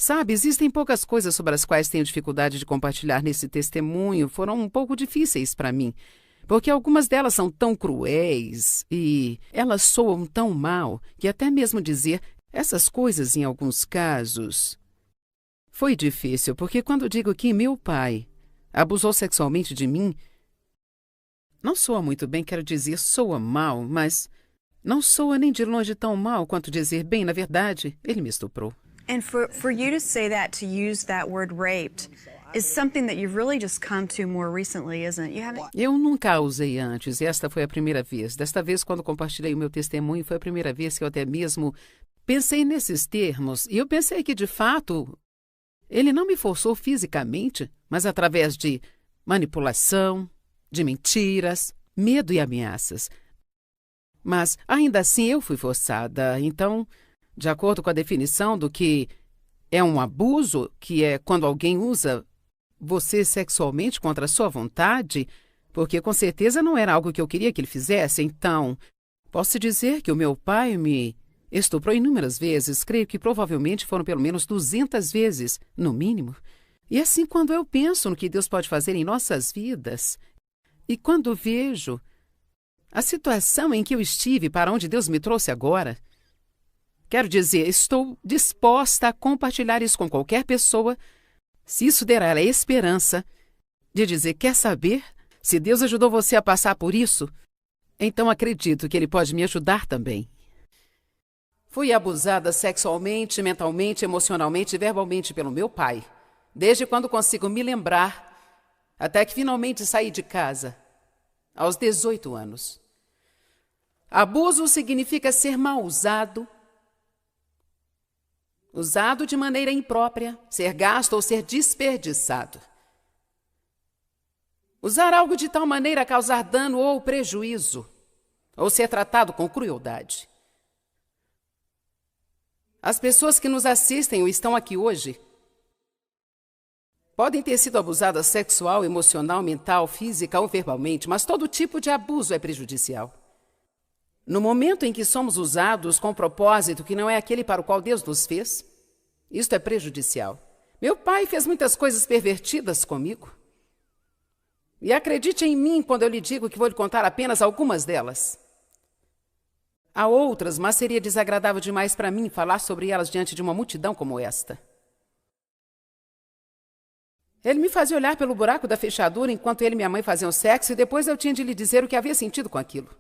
Sabe, existem poucas coisas sobre as quais tenho dificuldade de compartilhar nesse testemunho. Foram um pouco difíceis para mim, porque algumas delas são tão cruéis e elas soam tão mal que até mesmo dizer essas coisas em alguns casos foi difícil, porque quando digo que meu pai abusou sexualmente de mim, não soa muito bem, quero dizer, soa mal, mas não soa nem de longe tão mal quanto dizer, bem, na verdade, ele me estuprou. And for you to say that, to use that word raped, is something that you've really just come to more recently, isn't it? You haven't... Eu nunca a usei antes, e esta foi a primeira vez. Desta vez, quando compartilhei o meu testemunho, foi a primeira vez que eu até mesmo pensei nesses termos. E eu pensei que, de fato, ele não me forçou fisicamente, mas através de manipulação, de mentiras, medo e ameaças. Mas, ainda assim, eu fui forçada. Então, de acordo com a definição do que é um abuso, que é quando alguém usa você sexualmente contra a sua vontade, porque com certeza não era algo que eu queria que ele fizesse, então, posso dizer que o meu pai me estuprou inúmeras vezes, creio que provavelmente foram pelo menos 200 vezes, no mínimo. E assim, quando eu penso no que Deus pode fazer em nossas vidas, e quando vejo a situação em que eu estive, para onde Deus me trouxe agora, quero dizer, estou disposta a compartilhar isso com qualquer pessoa, se isso der a ela a esperança de dizer, quer saber? Se Deus ajudou você a passar por isso, então acredito que Ele pode me ajudar também. Fui abusada sexualmente, mentalmente, emocionalmente e verbalmente pelo meu pai, desde quando consigo me lembrar, até que finalmente saí de casa, aos 18 anos. Abuso significa ser mal usado, usado de maneira imprópria, ser gasto ou ser desperdiçado. Usar algo de tal maneira a causar dano ou prejuízo, ou ser tratado com crueldade. As pessoas que nos assistem ou estão aqui hoje podem ter sido abusadas sexual, emocional, mental, física ou verbalmente, mas todo tipo de abuso é prejudicial. No momento em que somos usados com um propósito que não é aquele para o qual Deus nos fez, isto é prejudicial. Meu pai fez muitas coisas pervertidas comigo. E acredite em mim quando eu lhe digo que vou lhe contar apenas algumas delas. Há outras, mas seria desagradável demais para mim falar sobre elas diante de uma multidão como esta. Ele me fazia olhar pelo buraco da fechadura enquanto ele e minha mãe faziam sexo e depois eu tinha de lhe dizer o que havia sentido com aquilo.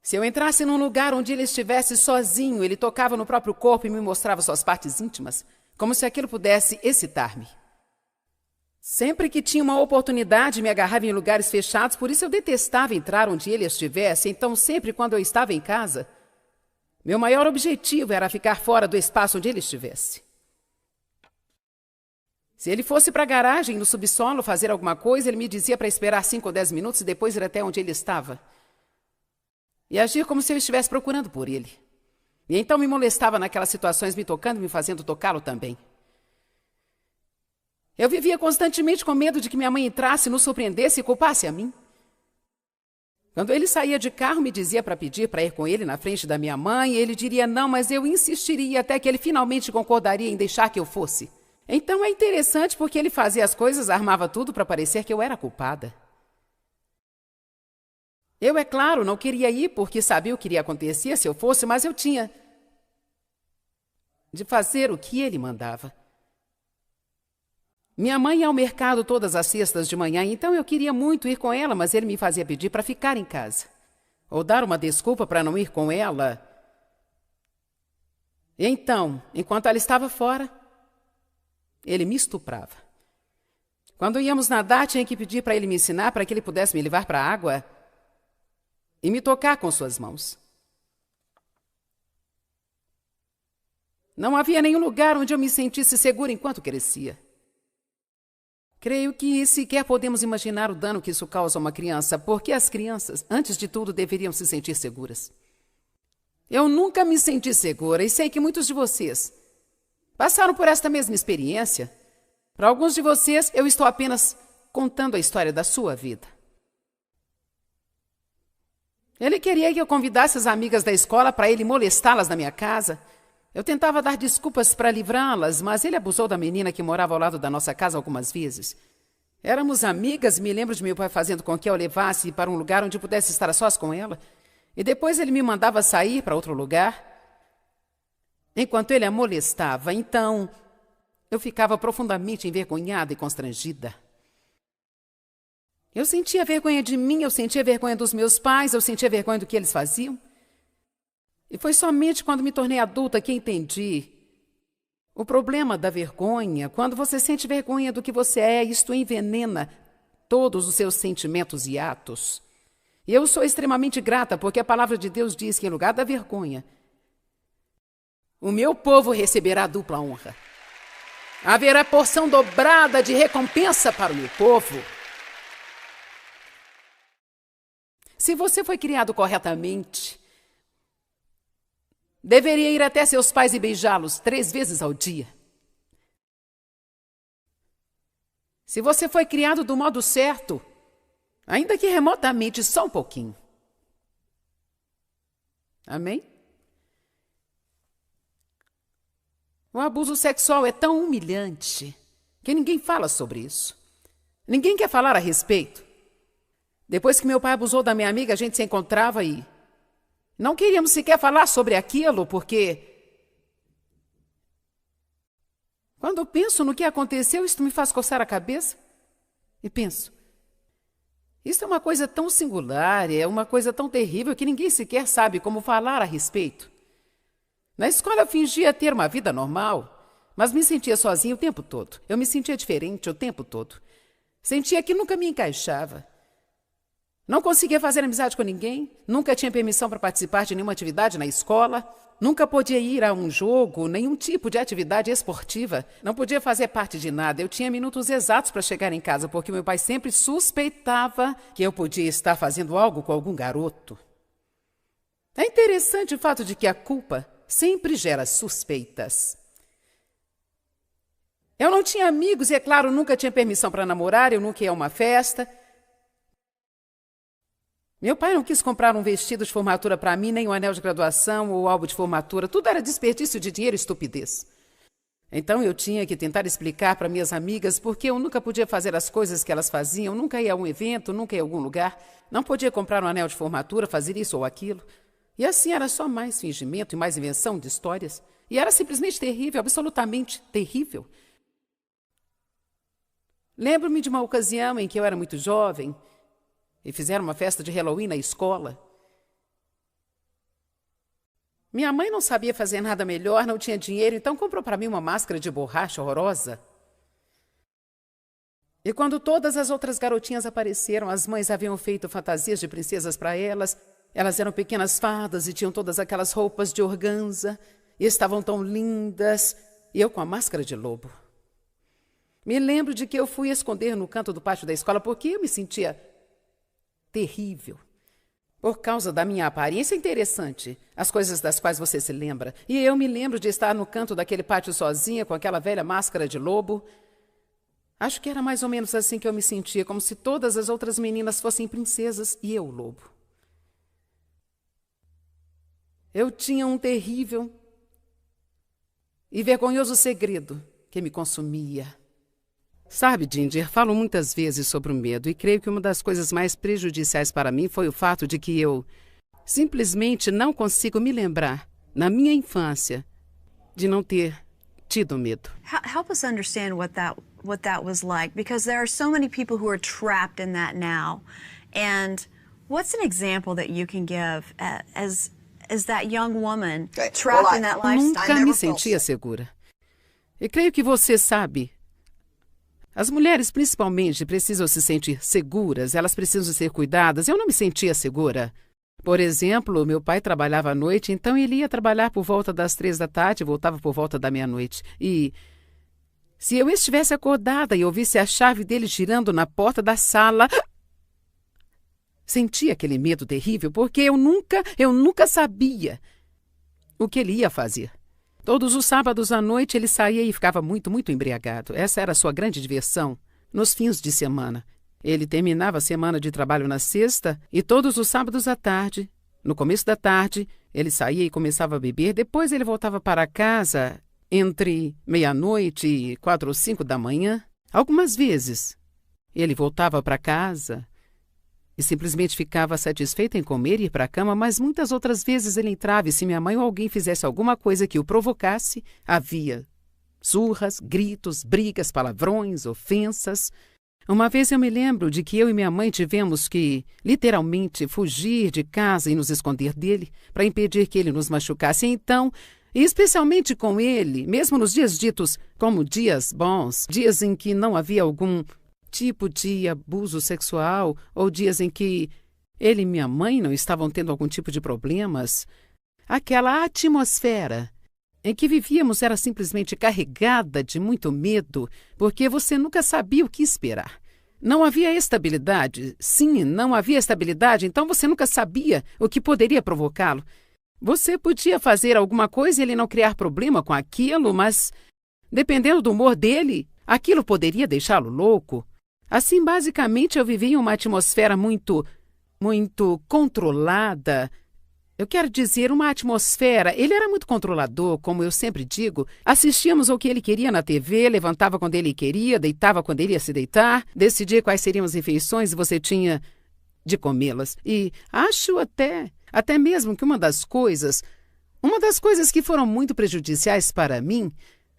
Se eu entrasse num lugar onde ele estivesse sozinho, ele tocava no próprio corpo e me mostrava suas partes íntimas, como se aquilo pudesse excitar-me. Sempre que tinha uma oportunidade, me agarrava em lugares fechados, por isso eu detestava entrar onde ele estivesse, então sempre quando eu estava em casa, meu maior objetivo era ficar fora do espaço onde ele estivesse. Se ele fosse para a garagem, no subsolo, fazer alguma coisa, ele me dizia para esperar 5 ou 10 minutos e depois ir até onde ele estava. E agir como se eu estivesse procurando por ele. E então me molestava naquelas situações, me tocando e me fazendo tocá-lo também. Eu vivia constantemente com medo de que minha mãe entrasse, nos surpreendesse e culpasse a mim. Quando ele saía de carro, me dizia para pedir para ir com ele na frente da minha mãe, e ele diria não, mas eu insistiria até que ele finalmente concordaria em deixar que eu fosse. Então é interessante porque ele fazia as coisas, armava tudo para parecer que eu era culpada. Eu, é claro, não queria ir porque sabia o que iria acontecer se eu fosse, mas eu tinha de fazer o que ele mandava. Minha mãe ia ao mercado todas as sextas de manhã, então eu queria muito ir com ela, mas ele me fazia pedir para ficar em casa. Ou dar uma desculpa para não ir com ela. E então, enquanto ela estava fora, ele me estuprava. Quando íamos nadar, tinha que pedir para ele me ensinar para que ele pudesse me levar para a água e me tocar com suas mãos. Não havia nenhum lugar onde eu me sentisse segura enquanto crescia. Creio que sequer podemos imaginar o dano que isso causa a uma criança, porque as crianças, antes de tudo, deveriam se sentir seguras. Eu nunca me senti segura e sei que muitos de vocês passaram por esta mesma experiência. Para alguns de vocês, eu estou apenas contando a história da sua vida. Ele queria que eu convidasse as amigas da escola para ele molestá-las na minha casa. Eu tentava dar desculpas para livrá-las, mas ele abusou da menina que morava ao lado da nossa casa algumas vezes. Éramos amigas, me lembro de meu pai fazendo com que eu a levasse para um lugar onde pudesse estar a sós com ela. E depois ele me mandava sair para outro lugar, enquanto ele a molestava. Então, eu ficava profundamente envergonhada e constrangida. Eu sentia vergonha de mim, eu sentia vergonha dos meus pais, eu sentia vergonha do que eles faziam. E foi somente quando me tornei adulta que entendi o problema da vergonha. Quando você sente vergonha do que você é, isto envenena todos os seus sentimentos e atos. E eu sou extremamente grata porque a palavra de Deus diz que em lugar da vergonha, o meu povo receberá dupla honra. Haverá porção dobrada de recompensa para o meu povo. Se você foi criado corretamente, deveria ir até seus pais e beijá-los 3 vezes ao dia. Se você foi criado do modo certo, ainda que remotamente, só um pouquinho. Amém? O abuso sexual é tão humilhante que ninguém fala sobre isso. Ninguém quer falar a respeito. Depois que meu pai abusou da minha amiga, a gente se encontrava e não queríamos sequer falar sobre aquilo, porque quando eu penso no que aconteceu, isso me faz coçar a cabeça. E penso, isso é uma coisa tão singular, é uma coisa tão terrível que ninguém sequer sabe como falar a respeito. Na escola eu fingia ter uma vida normal, mas me sentia sozinha o tempo todo. Eu me sentia diferente o tempo todo. Sentia que nunca me encaixava. Não conseguia fazer amizade com ninguém, nunca tinha permissão para participar de nenhuma atividade na escola, nunca podia ir a um jogo, nenhum tipo de atividade esportiva, não podia fazer parte de nada. Eu tinha minutos exatos para chegar em casa, porque meu pai sempre suspeitava que eu podia estar fazendo algo com algum garoto. É interessante o fato de que a culpa sempre gera suspeitas. Eu não tinha amigos e, é claro, nunca tinha permissão para namorar, eu nunca ia a uma festa. Meu pai não quis comprar um vestido de formatura para mim, nem um anel de graduação ou álbum de formatura. Tudo era desperdício de dinheiro e estupidez. Então eu tinha que tentar explicar para minhas amigas por que eu nunca podia fazer as coisas que elas faziam, nunca ia a um evento, nunca ia a algum lugar, não podia comprar um anel de formatura, fazer isso ou aquilo. E assim era só mais fingimento e mais invenção de histórias. E era simplesmente terrível, absolutamente terrível. Lembro-me de uma ocasião em que eu era muito jovem e fizeram uma festa de Halloween na escola. Minha mãe não sabia fazer nada melhor, não tinha dinheiro, então comprou para mim uma máscara de borracha horrorosa. E quando todas as outras garotinhas apareceram, as mães haviam feito fantasias de princesas para elas. Elas eram pequenas fadas e tinham todas aquelas roupas de organza e estavam tão lindas. E eu com a máscara de lobo. Me lembro de que eu fui esconder no canto do pátio da escola porque eu me sentia terrível. Por causa da minha aparência interessante, as coisas das quais você se lembra. E eu me lembro de estar no canto daquele pátio sozinha com aquela velha máscara de lobo. Acho que era mais ou menos assim que eu me sentia, como se todas as outras meninas fossem princesas e eu lobo. Eu tinha um terrível e vergonhoso segredo que me consumia. Sabe, Ginger, falo muitas vezes sobre o medo e creio que uma das coisas mais prejudiciais para mim foi o fato de que eu simplesmente não consigo me lembrar, na minha infância, de não ter tido medo. Help us understand what that was like, because there are so many people who are trapped in that now. And what's an example that you can give as that young woman trapped in that lifestyle? Nunca me sentia segura. E creio que você sabe. As mulheres, principalmente, precisam se sentir seguras, elas precisam ser cuidadas. Eu não me sentia segura. Por exemplo, meu pai trabalhava à noite, então ele ia trabalhar por volta das 3 da tarde e voltava por volta da meia-noite. E se eu estivesse acordada e ouvisse a chave dele girando na porta da sala, sentia aquele medo terrível, porque eu nunca sabia o que ele ia fazer. Todos os sábados à noite ele saía e ficava muito, muito embriagado. Essa era a sua grande diversão nos fins de semana. Ele terminava a semana de trabalho na sexta e todos os sábados à tarde No começo da tarde, ele saía e começava a beber. Depois ele voltava para casa entre meia-noite e 4 ou 5 da manhã. Algumas vezes, ele voltava para casa e simplesmente ficava satisfeito em comer e ir para a cama, mas muitas outras vezes ele entrava e se minha mãe ou alguém fizesse alguma coisa que o provocasse, havia surras, gritos, brigas, palavrões, ofensas. Uma vez eu me lembro de que eu e minha mãe tivemos que, literalmente, fugir de casa e nos esconder dele para impedir que ele nos machucasse. Então, e especialmente com ele, mesmo nos dias ditos como dias bons, dias em que não havia algum tipo de abuso sexual ou dias em que ele e minha mãe não estavam tendo algum tipo de problemas, aquela atmosfera em que vivíamos era simplesmente carregada de muito medo, porque você nunca sabia o que esperar. Não havia estabilidade. Sim, não havia estabilidade, então você nunca sabia o que poderia provocá-lo. Você podia fazer alguma coisa e ele não criar problema com aquilo, mas, dependendo do humor dele, aquilo poderia deixá-lo louco. Assim, basicamente, eu vivia em uma atmosfera muito controlada. Eu quero dizer, uma atmosfera. Ele era muito controlador, como eu sempre digo. Assistíamos ao que ele queria na TV, levantava quando ele queria, deitava quando ele ia se deitar, decidia quais seriam as refeições e você tinha de comê-las. E acho até mesmo que uma das coisas que foram muito prejudiciais para mim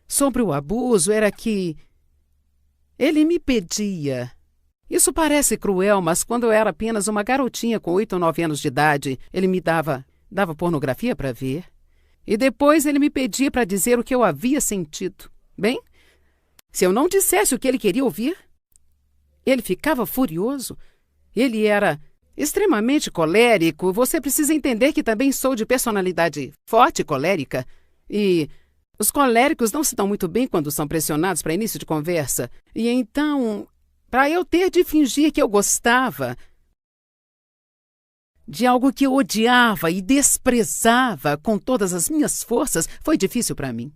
sobre o abuso era que ele me pedia. Isso parece cruel, mas quando eu era apenas uma garotinha com 8 ou 9 anos de idade, ele me dava pornografia para ver. E depois ele me pedia para dizer o que eu havia sentido. Bem, se eu não dissesse o que ele queria ouvir, ele ficava furioso. Ele era extremamente colérico. Você precisa entender que também sou de personalidade forte e colérica. E os coléricos não se dão muito bem quando são pressionados para início de conversa. E então, para eu ter de fingir que eu gostava de algo que eu odiava e desprezava com todas as minhas forças, foi difícil para mim.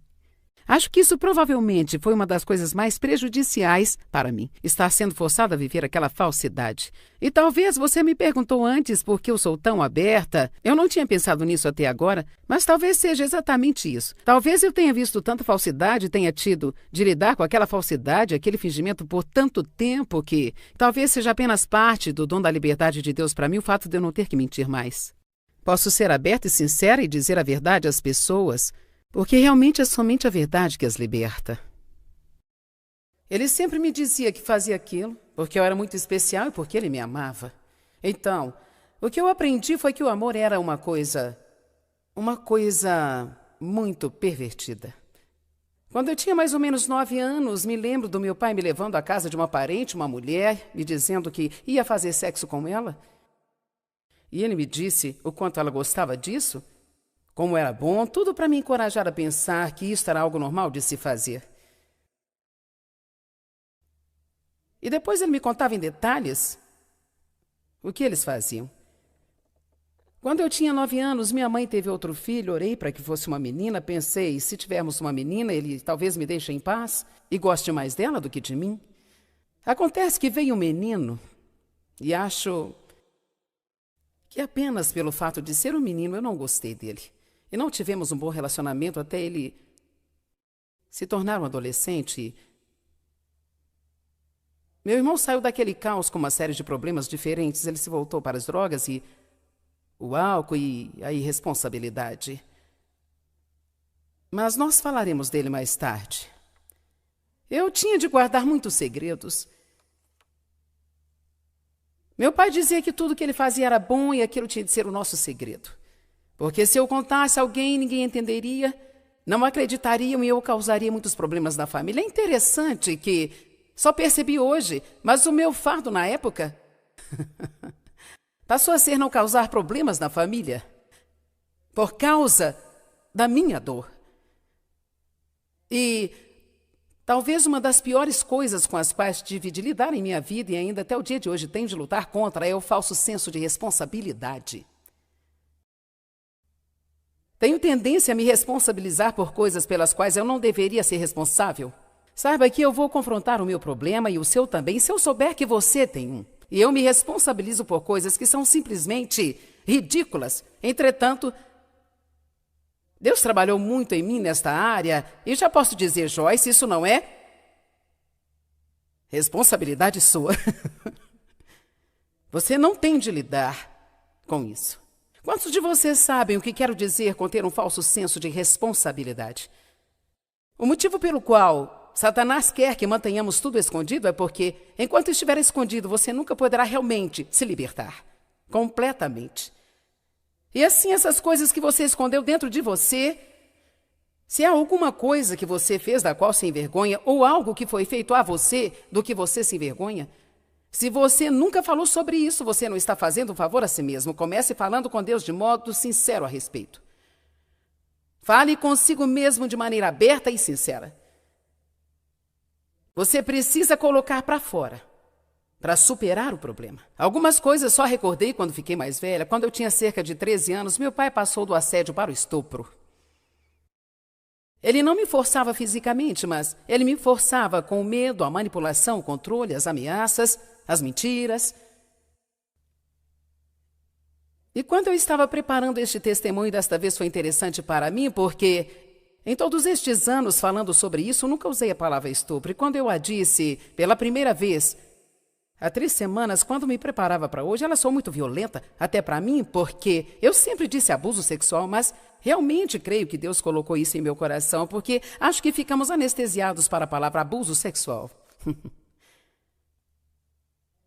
Acho que isso provavelmente foi uma das coisas mais prejudiciais para mim, estar sendo forçada a viver aquela falsidade. E talvez você me perguntou antes por que eu sou tão aberta. Eu não tinha pensado nisso até agora, mas talvez seja exatamente isso. Talvez eu tenha visto tanta falsidade, tenha tido de lidar com aquela falsidade, aquele fingimento por tanto tempo que talvez seja apenas parte do dom da liberdade de Deus para mim o fato de eu não ter que mentir mais. Posso ser aberta e sincera e dizer a verdade às pessoas, porque realmente é somente a verdade que as liberta. Ele sempre me dizia que fazia aquilo porque eu era muito especial e porque ele me amava. Então, o que eu aprendi foi que o amor era uma coisa muito pervertida. Quando eu tinha mais ou menos 9 anos, me lembro do meu pai me levando à casa de uma parente, uma mulher, me dizendo que ia fazer sexo com ela. E ele me disse o quanto ela gostava disso, como era bom, tudo para me encorajar a pensar que isto era algo normal de se fazer. E depois ele me contava em detalhes o que eles faziam. Quando eu tinha 9 anos, minha mãe teve outro filho, orei para que fosse uma menina, pensei, se tivermos uma menina, ele talvez me deixe em paz e goste mais dela do que de mim. Acontece que veio um menino e acho que apenas pelo fato de ser um menino eu não gostei dele. E não tivemos um bom relacionamento até ele se tornar um adolescente. Meu irmão saiu daquele caos com uma série de problemas diferentes. Ele se voltou para as drogas e o álcool e a irresponsabilidade. Mas nós falaremos dele mais tarde. Eu tinha de guardar muitos segredos. Meu pai dizia que tudo que ele fazia era bom e aquilo tinha de ser o nosso segredo. Porque se eu contasse a alguém, ninguém entenderia, não acreditariam e eu causaria muitos problemas na família. É interessante que só percebi hoje, mas o meu fardo na época passou a ser não causar problemas na família por causa da minha dor. E talvez uma das piores coisas com as quais tive de lidar em minha vida e ainda até o dia de hoje tenho de lutar contra é o falso senso de responsabilidade. Tenho tendência a me responsabilizar por coisas pelas quais eu não deveria ser responsável. Saiba que eu vou confrontar o meu problema e o seu também, se eu souber que você tem um. E eu me responsabilizo por coisas que são simplesmente ridículas. Entretanto, Deus trabalhou muito em mim nesta área e já posso dizer, Joyce, isso não é responsabilidade sua. Você não tem de lidar com isso. Quantos de vocês sabem o que quero dizer com ter um falso senso de responsabilidade? O motivo pelo qual Satanás quer que mantenhamos tudo escondido é porque, enquanto estiver escondido, você nunca poderá realmente se libertar. Completamente. E assim, essas coisas que você escondeu dentro de você, se há alguma coisa que você fez da qual se envergonha, ou algo que foi feito a você do que você se envergonha, se você nunca falou sobre isso, você não está fazendo um favor a si mesmo. Comece falando com Deus de modo sincero a respeito. Fale consigo mesmo de maneira aberta e sincera. Você precisa colocar para fora, para superar o problema. Algumas coisas só recordei quando fiquei mais velha. Quando eu tinha cerca de 13 anos, meu pai passou do assédio para o estupro. Ele não me forçava fisicamente, mas ele me forçava com o medo, a manipulação, o controle, as ameaças, as mentiras. E quando eu estava preparando este testemunho, desta vez foi interessante para mim, porque em todos estes anos falando sobre isso, nunca usei a palavra estupro. E quando eu a disse pela primeira vez, há 3 semanas, quando me preparava para hoje, ela soou muito violenta, até para mim, porque eu sempre disse abuso sexual, mas realmente creio que Deus colocou isso em meu coração, porque acho que ficamos anestesiados para a palavra abuso sexual.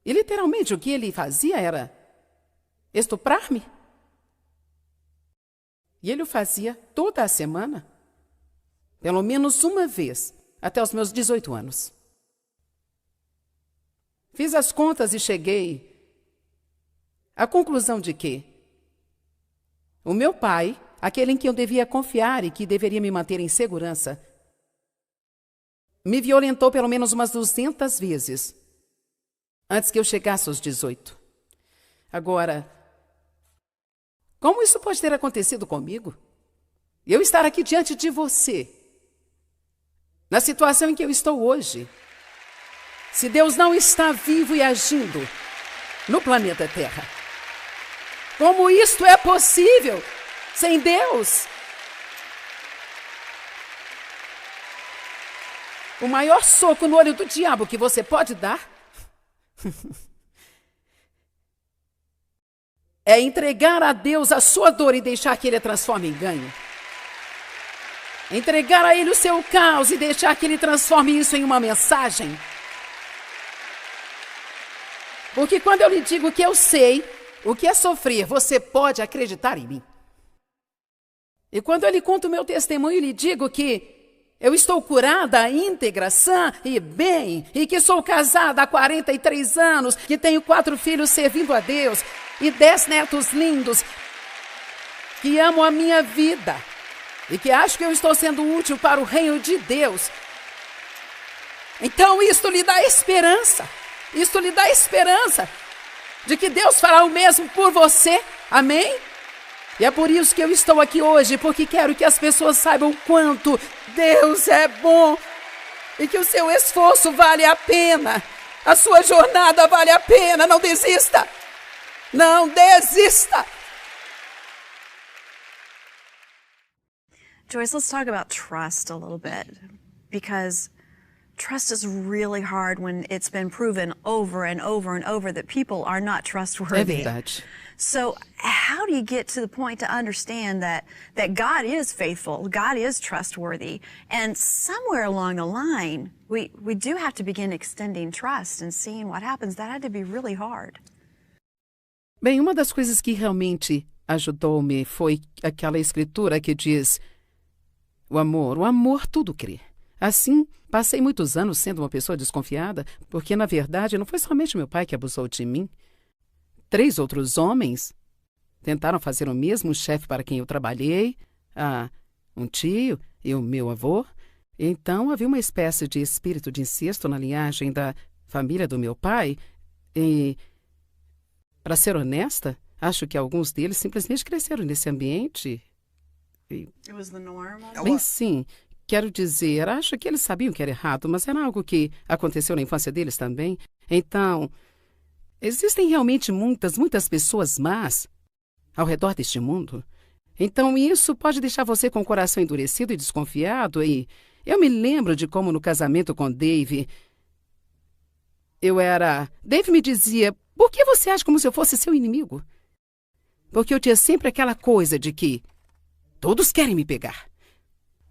E literalmente o que ele fazia era estuprar-me. E ele o fazia toda a semana, pelo menos uma vez, até os meus 18 anos. Fiz as contas e cheguei à conclusão de que o meu pai, aquele em quem eu devia confiar e que deveria me manter em segurança, me violentou pelo menos umas 200 vezes antes que eu chegasse aos 18. Agora, como isso pode ter acontecido comigo? Eu estar aqui diante de você, na situação em que eu estou hoje, se Deus não está vivo e agindo no planeta Terra? Como isto é possível sem Deus? O maior soco no olho do diabo que você pode dar é entregar a Deus a sua dor e deixar que Ele a transforme em ganho. Entregar a Ele o seu caos e deixar que Ele transforme isso em uma mensagem. Porque quando eu lhe digo que eu sei o que é sofrer, você pode acreditar em mim. E quando eu lhe conto o meu testemunho e lhe digo que eu estou curada, íntegra, sã e bem, e que sou casada há 43 anos, que tenho 4 filhos servindo a Deus e 10 netos lindos, que amo a minha vida e que acho que eu estou sendo útil para o reino de Deus. Então isto lhe dá esperança. Isto lhe dá esperança de que Deus fará o mesmo por você. Amém? E é por isso que eu estou aqui hoje, porque quero que as pessoas saibam o quanto Deus é bom e que o seu esforço vale a pena. A sua jornada vale a pena. Não desista. Não desista. Joyce, let's talk about trust a little bit, because trust is really hard when it's been proven over and over and over that people are not trustworthy. É verdade. So how do you get to the point to understand that God is faithful, God is trustworthy, and somewhere along the line, we do have to begin extending trust and seeing what happens. That had to be really hard. Bem, uma das coisas que realmente ajudou-me foi aquela escritura que diz: o amor tudo crê. Assim, passei muitos anos sendo uma pessoa desconfiada, porque, na verdade, não foi somente meu pai que abusou de mim. 3 outros homens tentaram fazer o mesmo, o chefe para quem eu trabalhei, um tio e o meu avô. Então, havia uma espécie de espírito de incesto na linhagem da família do meu pai. E, para ser honesta, acho que alguns deles simplesmente cresceram nesse ambiente. It was the norm. Bem, sim. Quero dizer, acho que eles sabiam que era errado, mas era algo que aconteceu na infância deles também. Então, existem realmente muitas pessoas más ao redor deste mundo. Então isso pode deixar você com o coração endurecido e desconfiado. E eu me lembro de como no casamento com Dave, Dave me dizia, por que você age como se eu fosse seu inimigo? Porque eu tinha sempre aquela coisa de que todos querem me pegar.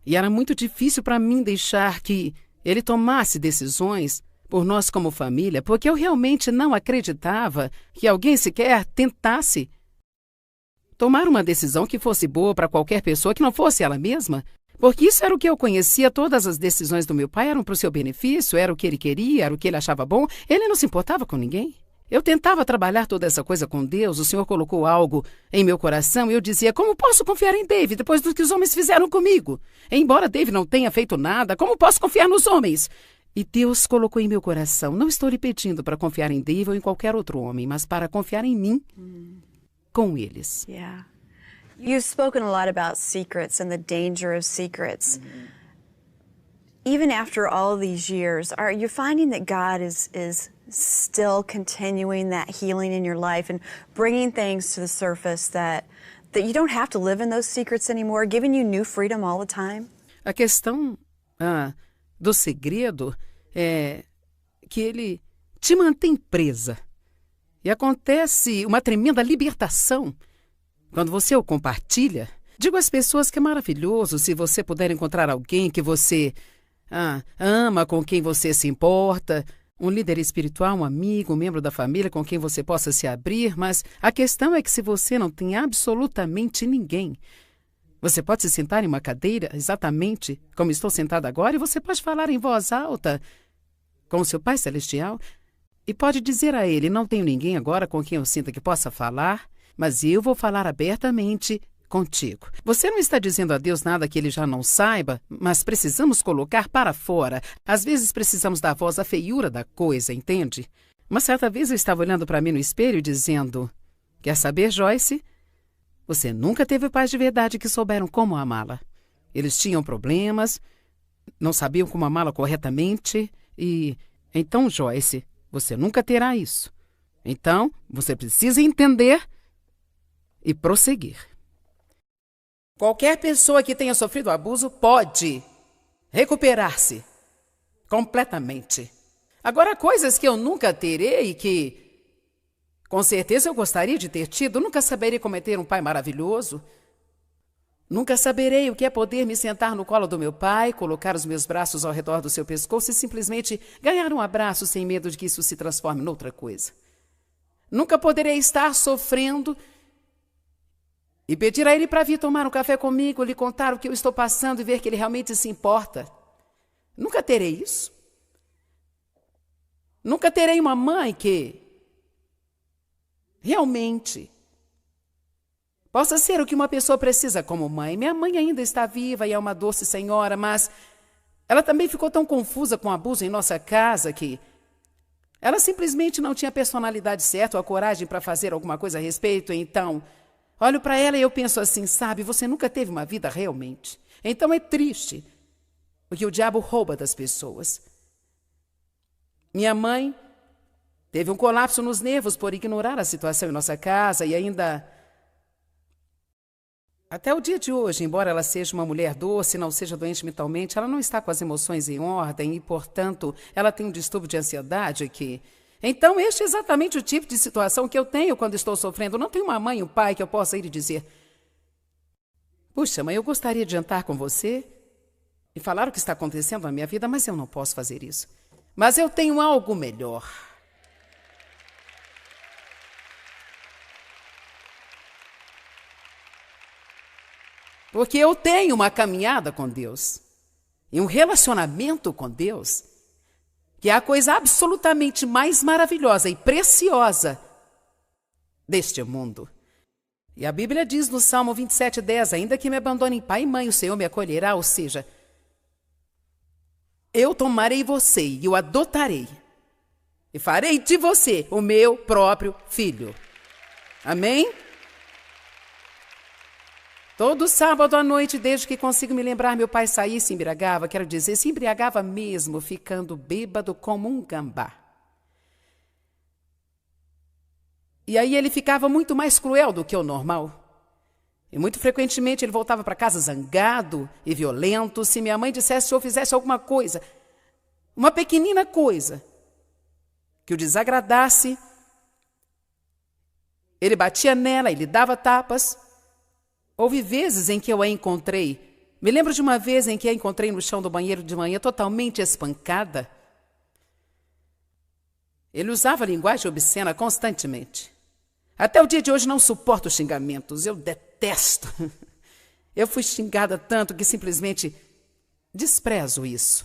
E era muito difícil para mim deixar que ele tomasse decisões por nós como família, porque eu realmente não acreditava que alguém sequer tentasse tomar uma decisão que fosse boa para qualquer pessoa que não fosse ela mesma. Porque isso era o que eu conhecia, todas as decisões do meu pai eram para o seu benefício, era o que ele queria, era o que ele achava bom, ele não se importava com ninguém. Eu tentava trabalhar toda essa coisa com Deus, o Senhor colocou algo em meu coração e eu dizia, como posso confiar em Dave depois do que os homens fizeram comigo? Embora Dave não tenha feito nada, como posso confiar nos homens? E Deus colocou em meu coração, não estou lhe pedindo para confiar em Dave ou em qualquer outro homem, mas para confiar em mim, com eles. Yeah. You've spoken a lot about secrets and the danger of secrets. Even after all these years, are you finding that God is still continuing that healing in your life and bringing things to the surface that you don't have to live in those secrets anymore, giving you new freedom all the time? A questão do segredo é que ele te mantém presa. E acontece uma tremenda libertação quando você o compartilha. Digo às pessoas que é maravilhoso se você puder encontrar alguém que você ama, com quem você se importa, um líder espiritual, um amigo, um membro da família com quem você possa se abrir, mas a questão é que se você não tem absolutamente ninguém, você pode se sentar em uma cadeira exatamente como estou sentada agora e você pode falar em voz alta com o seu Pai Celestial e pode dizer a Ele, não tenho ninguém agora com quem eu sinta que possa falar, mas eu vou falar abertamente contigo. Você não está dizendo a Deus nada que Ele já não saiba, mas precisamos colocar para fora. Às vezes precisamos dar voz à feiura da coisa, entende? Uma certa vez eu estava olhando para mim no espelho e dizendo, quer saber, Joyce? Você nunca teve pais de verdade que souberam como amá-la. Eles tinham problemas, não sabiam como amá-la corretamente e... Então, Joyce, você nunca terá isso. Então, você precisa entender e prosseguir. Qualquer pessoa que tenha sofrido abuso pode recuperar-se completamente. Agora, coisas que eu nunca terei e que, com certeza, eu gostaria de ter tido, nunca saberei como é ter um pai maravilhoso. Nunca saberei o que é poder me sentar no colo do meu pai, colocar os meus braços ao redor do seu pescoço e simplesmente ganhar um abraço sem medo de que isso se transforme em outra coisa. Nunca poderei estar sofrendo e pedir a ele para vir tomar um café comigo, lhe contar o que eu estou passando e ver que ele realmente se importa. Nunca terei isso. Nunca terei uma mãe que realmente possa ser o que uma pessoa precisa como mãe. Minha mãe ainda está viva e é uma doce senhora, mas ela também ficou tão confusa com o abuso em nossa casa que ela simplesmente não tinha a personalidade certa ou a coragem para fazer alguma coisa a respeito, então... Olho para ela e eu penso assim, sabe, você nunca teve uma vida realmente. Então é triste, porque o diabo rouba das pessoas. Minha mãe teve um colapso nos nervos por ignorar a situação em nossa casa e ainda... Até o dia de hoje, embora ela seja uma mulher doce, não seja doente mentalmente, ela não está com as emoções em ordem e, portanto, ela tem um distúrbio de ansiedade que... Então, este é exatamente o tipo de situação que eu tenho quando estou sofrendo. Não tenho uma mãe e um pai que eu possa ir e dizer, puxa, mãe, eu gostaria de jantar com você e falar o que está acontecendo na minha vida, mas eu não posso fazer isso. Mas eu tenho algo melhor. Porque eu tenho uma caminhada com Deus e um relacionamento com Deus que é a coisa absolutamente mais maravilhosa e preciosa deste mundo. E a Bíblia diz no Salmo 27:10, ainda que me abandonem pai e mãe, o Senhor me acolherá, ou seja, eu tomarei você e o adotarei e farei de você o meu próprio filho. Amém? Todo sábado à noite, desde que consigo me lembrar, meu pai saía e se embriagava, quero dizer, se embriagava mesmo, ficando bêbado como um gambá. E aí ele ficava muito mais cruel do que o normal. E muito frequentemente ele voltava para casa zangado e violento se minha mãe dissesse ou fizesse alguma coisa, uma pequenina coisa, que o desagradasse. Ele batia nela e lhe dava tapas. Houve vezes em que eu a encontrei. Me lembro de uma vez em que a encontrei no chão do banheiro de manhã, totalmente espancada. Ele usava linguagem obscena constantemente. Até o dia de hoje não suporto xingamentos, eu detesto. Eu fui xingada tanto que simplesmente desprezo isso.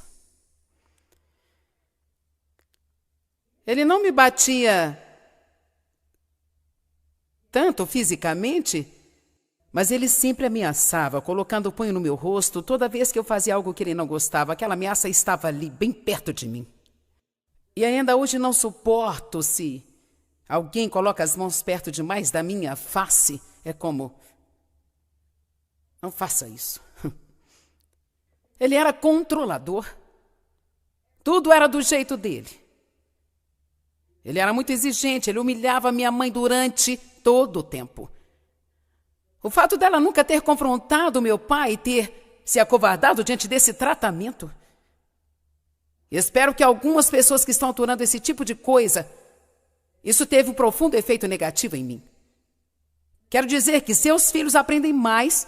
Ele não me batia tanto fisicamente, mas ele sempre ameaçava, colocando o punho no meu rosto toda vez que eu fazia algo que ele não gostava. Aquela ameaça estava ali, bem perto de mim. E ainda hoje não suporto se alguém coloca as mãos perto demais da minha face. É como... Não faça isso. Ele era controlador. Tudo era do jeito dele. Ele era muito exigente, ele humilhava minha mãe durante todo o tempo. O fato dela nunca ter confrontado meu pai e ter se acovardado diante desse tratamento. Espero que algumas pessoas que estão aturando esse tipo de coisa, isso teve um profundo efeito negativo em mim. Quero dizer que seus filhos aprendem mais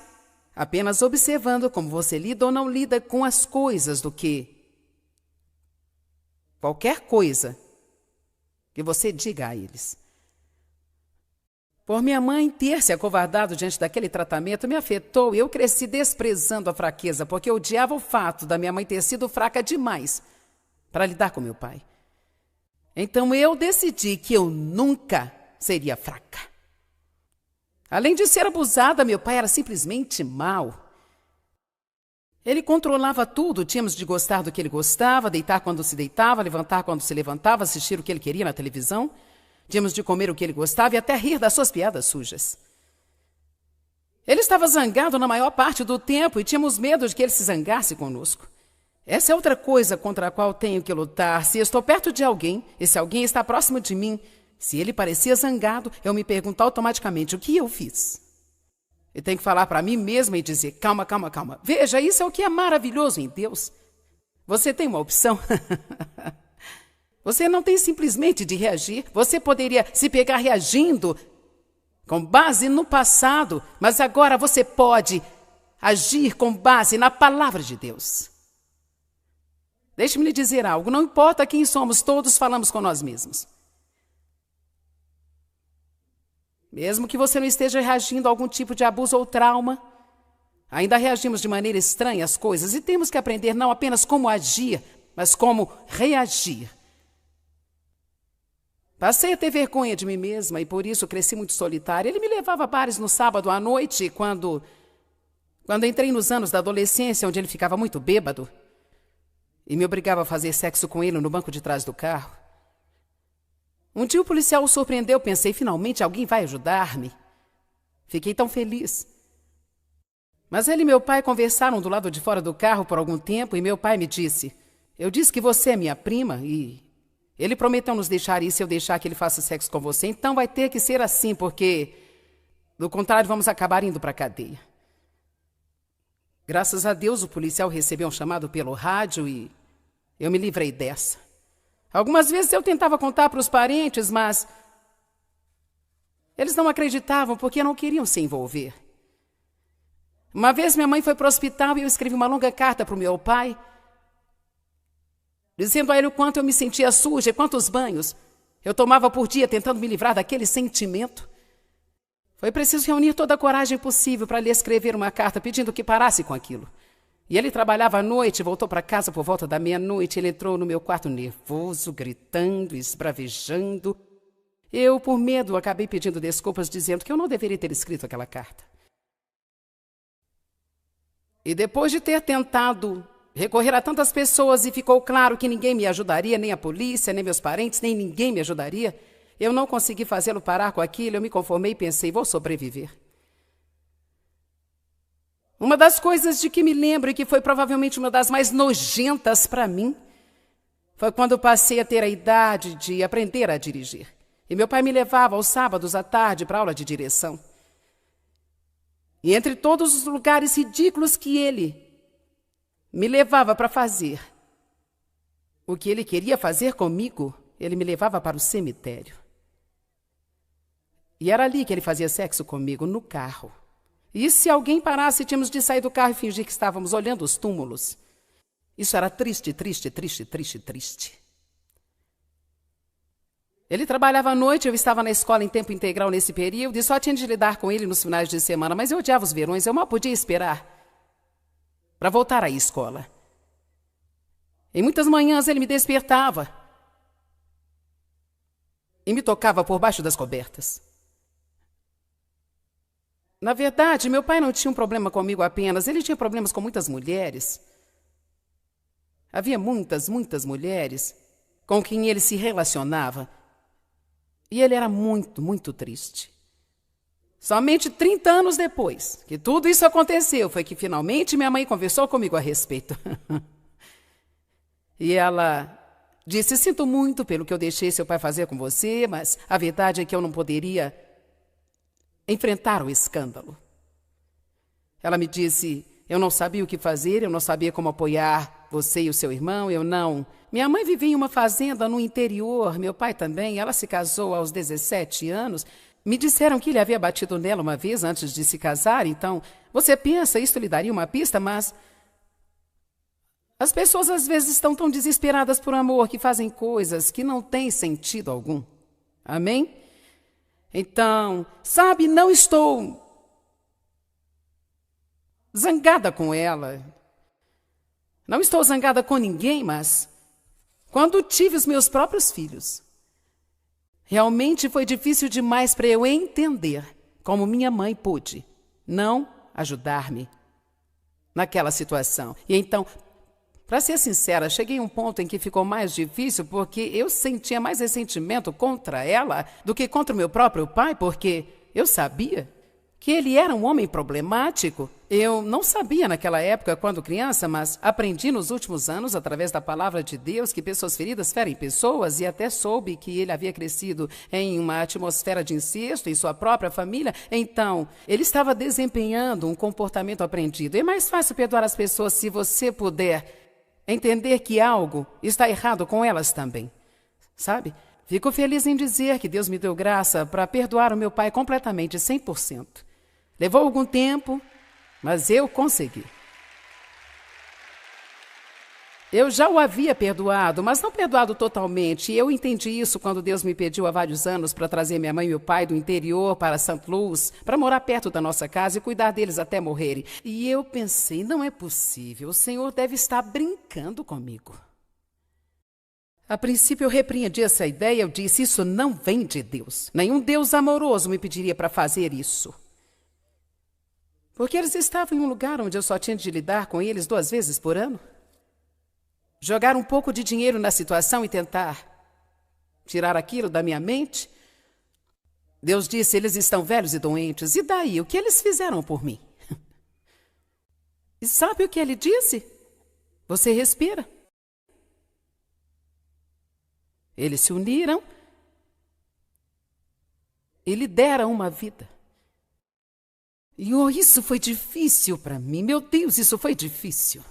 apenas observando como você lida ou não lida com as coisas do que qualquer coisa que você diga a eles. Por minha mãe ter se acovardado diante daquele tratamento me afetou e eu cresci desprezando a fraqueza, porque eu odiava o fato da minha mãe ter sido fraca demais para lidar com meu pai. Então eu decidi que eu nunca seria fraca. Além de ser abusada, meu pai era simplesmente mau. Ele controlava tudo, tínhamos de gostar do que ele gostava, deitar quando se deitava, levantar quando se levantava, assistir o que ele queria na televisão. Tínhamos de comer o que ele gostava e até rir das suas piadas sujas. Ele estava zangado na maior parte do tempo e tínhamos medo de que ele se zangasse conosco. Essa é outra coisa contra a qual tenho que lutar. Se estou perto de alguém e se alguém está próximo de mim, se ele parecia zangado, eu me pergunto automaticamente o que eu fiz. E tenho que falar para mim mesma e dizer, calma, calma, calma. Veja, isso é o que é maravilhoso em Deus. Você tem uma opção. Você não tem simplesmente de reagir. Você poderia se pegar reagindo com base no passado, mas agora você pode agir com base na palavra de Deus. Deixe-me lhe dizer algo. Não importa quem somos, todos falamos com nós mesmos. Mesmo que você não esteja reagindo a algum tipo de abuso ou trauma, ainda reagimos de maneira estranha às coisas e temos que aprender não apenas como agir, mas como reagir. Passei a ter vergonha de mim mesma e por isso cresci muito solitária. Ele me levava a bares no sábado à noite, quando entrei nos anos da adolescência, onde ele ficava muito bêbado, e me obrigava a fazer sexo com ele no banco de trás do carro. Um dia o policial o surpreendeu, pensei, finalmente alguém vai ajudar-me. Fiquei tão feliz. Mas ele e meu pai conversaram do lado de fora do carro por algum tempo e meu pai me disse, eu disse que você é minha prima e ele prometeu nos deixar ir se eu deixar que ele faça sexo com você, então vai ter que ser assim, porque do contrário vamos acabar indo para a cadeia. Graças a Deus o policial recebeu um chamado pelo rádio e eu me livrei dessa. Algumas vezes eu tentava contar para os parentes, mas eles não acreditavam porque não queriam se envolver. Uma vez minha mãe foi para o hospital e eu escrevi uma longa carta para o meu pai, dizendo a ele o quanto eu me sentia suja e quantos banhos eu tomava por dia tentando me livrar daquele sentimento. Foi preciso reunir toda a coragem possível para lhe escrever uma carta pedindo que parasse com aquilo. E ele trabalhava à noite, voltou para casa por volta da meia-noite. Ele entrou no meu quarto nervoso, gritando, esbravejando. Eu, por medo, acabei pedindo desculpas, dizendo que eu não deveria ter escrito aquela carta. E depois de ter tentado recorrer a tantas pessoas e ficou claro que ninguém me ajudaria, nem a polícia, nem meus parentes, nem ninguém me ajudaria, eu não consegui fazê-lo parar com aquilo, eu me conformei e pensei, vou sobreviver. Uma das coisas de que me lembro e que foi provavelmente uma das mais nojentas para mim foi quando passei a ter a idade de aprender a dirigir. E meu pai me levava aos sábados à tarde para aula de direção. E entre todos os lugares ridículos que ele me levava para fazer o que ele queria fazer comigo, ele me levava para o cemitério. E era ali que ele fazia sexo comigo, no carro. E se alguém parasse, tínhamos de sair do carro e fingir que estávamos olhando os túmulos. Isso era triste, triste, triste, triste, triste. Ele trabalhava à noite, eu estava na escola em tempo integral nesse período e só tinha de lidar com ele nos finais de semana, mas eu odiava os verões, eu mal podia esperar para voltar à escola. Em muitas manhãs ele me despertava e me tocava por baixo das cobertas. Na verdade, meu pai não tinha um problema comigo apenas, ele tinha problemas com muitas mulheres. Havia muitas, muitas mulheres com quem ele se relacionava. E ele era muito, muito triste. Somente 30 anos depois que tudo isso aconteceu, foi que finalmente minha mãe conversou comigo a respeito. E ela disse, sinto muito pelo que eu deixei seu pai fazer com você, mas a verdade é que eu não poderia enfrentar o escândalo. Ela me disse, eu não sabia o que fazer, eu não sabia como apoiar você e o seu irmão, eu não. Minha mãe vivia em uma fazenda no interior, meu pai também, ela se casou aos 17 anos. Me disseram que ele havia batido nela uma vez antes de se casar, então você pensa, isso lhe daria uma pista, mas as pessoas às vezes estão tão desesperadas por amor que fazem coisas que não têm sentido algum. Amém? Então, sabe, não estou zangada com ela. Não estou zangada com ninguém, mas quando tive os meus próprios filhos, realmente foi difícil demais para eu entender como minha mãe pôde não ajudar-me naquela situação. E então, para ser sincera, cheguei a um ponto em que ficou mais difícil porque eu sentia mais ressentimento contra ela do que contra o meu próprio pai, porque eu sabia que ele era um homem problemático. Eu não sabia naquela época, quando criança, mas aprendi nos últimos anos, através da palavra de Deus, que pessoas feridas ferem pessoas, e até soube que ele havia crescido em uma atmosfera de incesto em sua própria família. Então, ele estava desempenhando um comportamento aprendido. É mais fácil perdoar as pessoas se você puder entender que algo está errado com elas também, sabe? Fico feliz em dizer que Deus me deu graça para perdoar o meu pai completamente, 100%. Levou algum tempo, mas eu consegui. Eu já o havia perdoado, mas não perdoado totalmente. E eu entendi isso quando Deus me pediu há vários anos para trazer minha mãe e meu pai do interior para St. Louis, para morar perto da nossa casa e cuidar deles até morrerem. E eu pensei, não é possível, o Senhor deve estar brincando comigo. A princípio eu repreendi essa ideia, eu disse, isso não vem de Deus. Nenhum Deus amoroso me pediria para fazer isso. Porque eles estavam em um lugar onde eu só tinha de lidar com eles 2 vezes por ano. Jogar um pouco de dinheiro na situação e tentar tirar aquilo da minha mente. Deus disse, eles estão velhos e doentes. E daí, o que eles fizeram por mim? E sabe o que ele disse? Você respira. Eles se uniram e lhe deram uma vida. E isso foi difícil para mim. Meu Deus, isso foi difícil.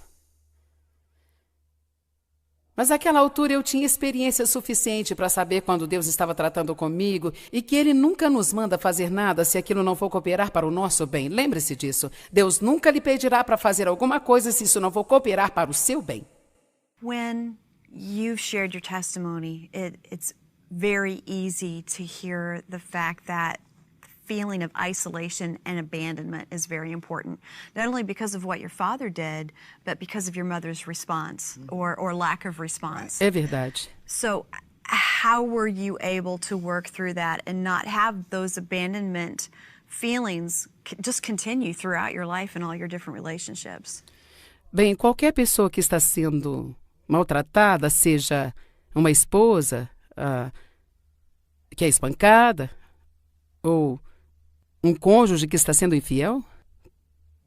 Mas naquela altura eu tinha experiência suficiente para saber quando Deus estava tratando comigo e que Ele nunca nos manda fazer nada se aquilo não for cooperar para o nosso bem. Lembre-se disso. Deus nunca lhe pedirá para fazer alguma coisa se isso não for cooperar para o seu bem. When you've shared your testimony, it's very easy to hear the fact that feeling of isolation and abandonment is very important, not only because of what your father did, but because of your mother's response or lack of response. É verdade. So how were you able to work through that and not have those abandonment feelings just continue throughout your life and all your different relationships? Bem, qualquer pessoa que está sendo maltratada, seja uma esposa que é espancada, ou um cônjuge que está sendo infiel,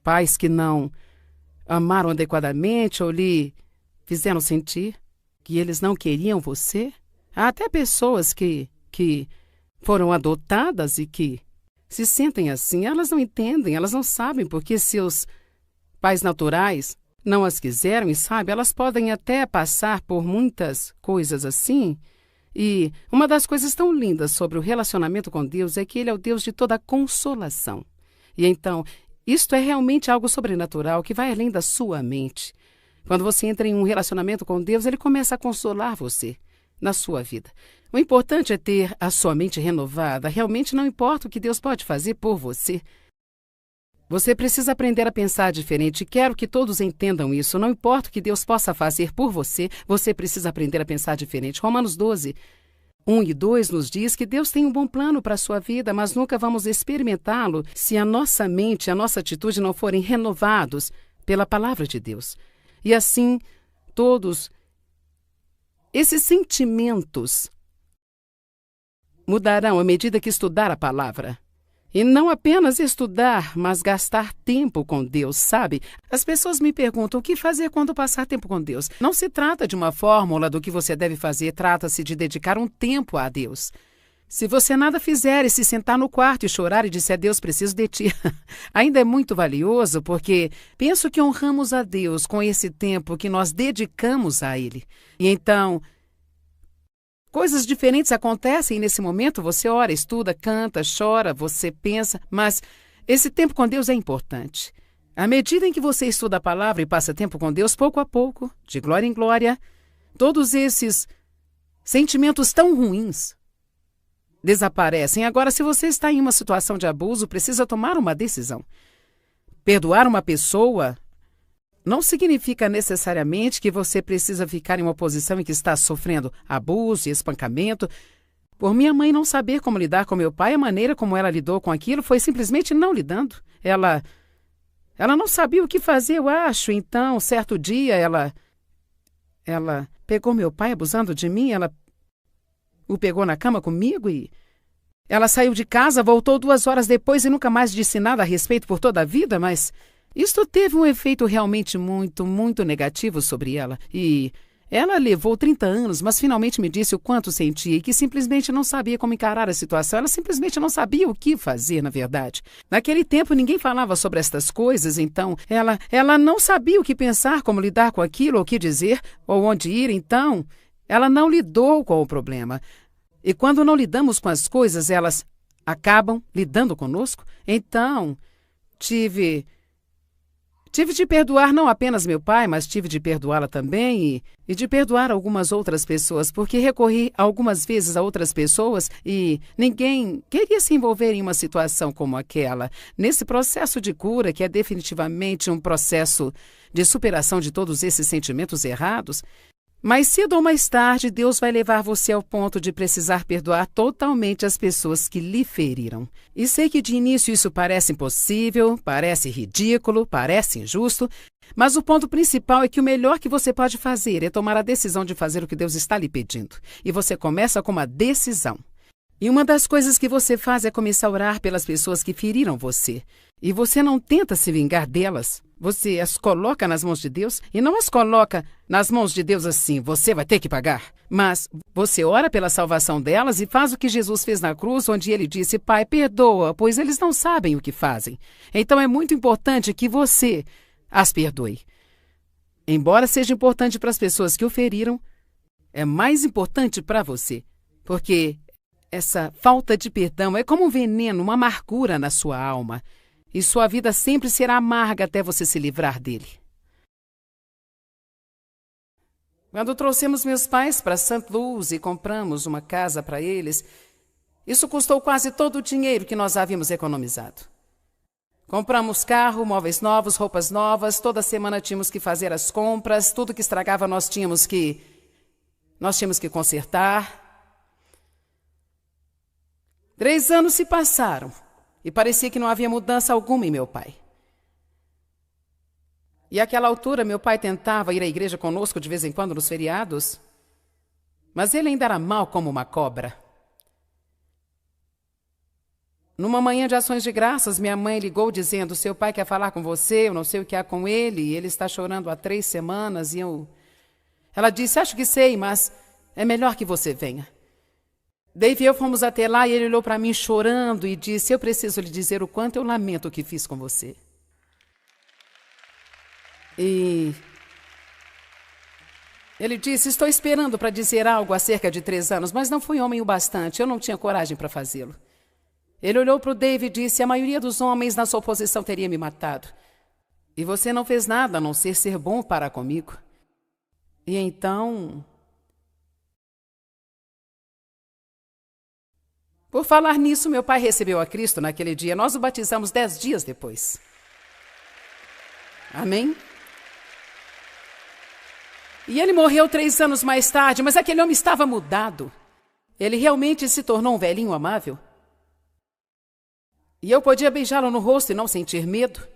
pais que não amaram adequadamente ou lhe fizeram sentir que eles não queriam você. Há até pessoas que foram adotadas e que se sentem assim, elas não entendem, elas não sabem porque seus pais naturais não as quiseram e, sabe, elas podem até passar por muitas coisas assim. E uma das coisas tão lindas sobre o relacionamento com Deus é que Ele é o Deus de toda consolação. E então, isto é realmente algo sobrenatural que vai além da sua mente. Quando você entra em um relacionamento com Deus, Ele começa a consolar você na sua vida. O importante é ter a sua mente renovada. Realmente não importa o que Deus pode fazer por você. Você precisa aprender a pensar diferente. Quero que todos entendam isso. Não importa o que Deus possa fazer por você, você precisa aprender a pensar diferente. Romanos 12, 1 e 2 nos diz que Deus tem um bom plano para a sua vida, mas nunca vamos experimentá-lo se a nossa mente e a nossa atitude não forem renovados pela palavra de Deus. E assim, todos esses sentimentos mudarão à medida que estudar a palavra. E não apenas estudar, mas gastar tempo com Deus, sabe? As pessoas me perguntam o que fazer quando passar tempo com Deus. Não se trata de uma fórmula do que você deve fazer, trata-se de dedicar um tempo a Deus. Se você nada fizer e se sentar no quarto e chorar e disser a Deus, preciso de ti, ainda é muito valioso, porque penso que honramos a Deus com esse tempo que nós dedicamos a Ele. E então, coisas diferentes acontecem nesse momento. Você ora, estuda, canta, chora, você pensa, mas esse tempo com Deus é importante. À medida em que você estuda a palavra e passa tempo com Deus, pouco a pouco, de glória em glória, todos esses sentimentos tão ruins desaparecem. Agora, se você está em uma situação de abuso, precisa tomar uma decisão. Perdoar uma pessoa não significa necessariamente que você precisa ficar em uma posição em que está sofrendo abuso e espancamento. Por minha mãe não saber como lidar com meu pai, a maneira como ela lidou com aquilo foi simplesmente não lidando. Ela não sabia o que fazer, eu acho. Então, certo dia, ela pegou meu pai abusando de mim, ela o pegou na cama comigo e ela saiu de casa, voltou 2 horas depois e nunca mais disse nada a respeito por toda a vida, mas isto teve um efeito realmente muito, muito negativo sobre ela. E ela levou 30 anos, mas finalmente me disse o quanto sentia e que simplesmente não sabia como encarar a situação. Ela simplesmente não sabia o que fazer, na verdade. Naquele tempo, ninguém falava sobre estas coisas, então ela não sabia o que pensar, como lidar com aquilo, ou o que dizer, ou onde ir, então ela não lidou com o problema. E quando não lidamos com as coisas, elas acabam lidando conosco. Então, tive de perdoar não apenas meu pai, mas tive de perdoá-la também e de perdoar algumas outras pessoas, porque recorri algumas vezes a outras pessoas e ninguém queria se envolver em uma situação como aquela. Nesse processo de cura, que é definitivamente um processo de superação de todos esses sentimentos errados, mais cedo ou mais tarde, Deus vai levar você ao ponto de precisar perdoar totalmente as pessoas que lhe feriram. E sei que de início isso parece impossível, parece ridículo, parece injusto, mas o ponto principal é que o melhor que você pode fazer é tomar a decisão de fazer o que Deus está lhe pedindo. E você começa com uma decisão. E uma das coisas que você faz é começar a orar pelas pessoas que feriram você. E você não tenta se vingar delas. Você as coloca nas mãos de Deus e não as coloca nas mãos de Deus assim, você vai ter que pagar. Mas você ora pela salvação delas e faz o que Jesus fez na cruz, onde ele disse, Pai, perdoa, pois eles não sabem o que fazem. Então é muito importante que você as perdoe. Embora seja importante para as pessoas que o feriram, é mais importante para você, porque essa falta de perdão é como um veneno, uma amargura na sua alma. E sua vida sempre será amarga até você se livrar dele. Quando trouxemos meus pais para St. Louis e compramos uma casa para eles, isso custou quase todo o dinheiro que nós havíamos economizado. Compramos carro, móveis novos, roupas novas, toda semana tínhamos que fazer as compras, tudo que estragava nós tínhamos que consertar. 3 anos se passaram. E parecia que não havia mudança alguma em meu pai. E àquela altura, meu pai tentava ir à igreja conosco de vez em quando nos feriados, mas ele ainda era mau como uma cobra. Numa manhã de ações de graças, minha mãe ligou dizendo, seu pai quer falar com você, eu não sei o que há com ele, ele está chorando há 3 semanas. Ela disse, acho que sei, mas é melhor que você venha. Dave e eu fomos até lá e ele olhou para mim chorando e disse: eu preciso lhe dizer o quanto eu lamento o que fiz com você. E ele disse: estou esperando para dizer algo há cerca de 3 anos, mas não fui homem o bastante, eu não tinha coragem para fazê-lo. Ele olhou para o Dave e disse: a maioria dos homens na sua posição teria me matado. E você não fez nada a não ser bom para comigo. E então... Por falar nisso, meu pai recebeu a Cristo naquele dia. Nós o batizamos 10 dias depois. Amém? E ele morreu 3 anos mais tarde, mas aquele homem estava mudado. Ele realmente se tornou um velhinho amável. E eu podia beijá-lo no rosto e não sentir medo.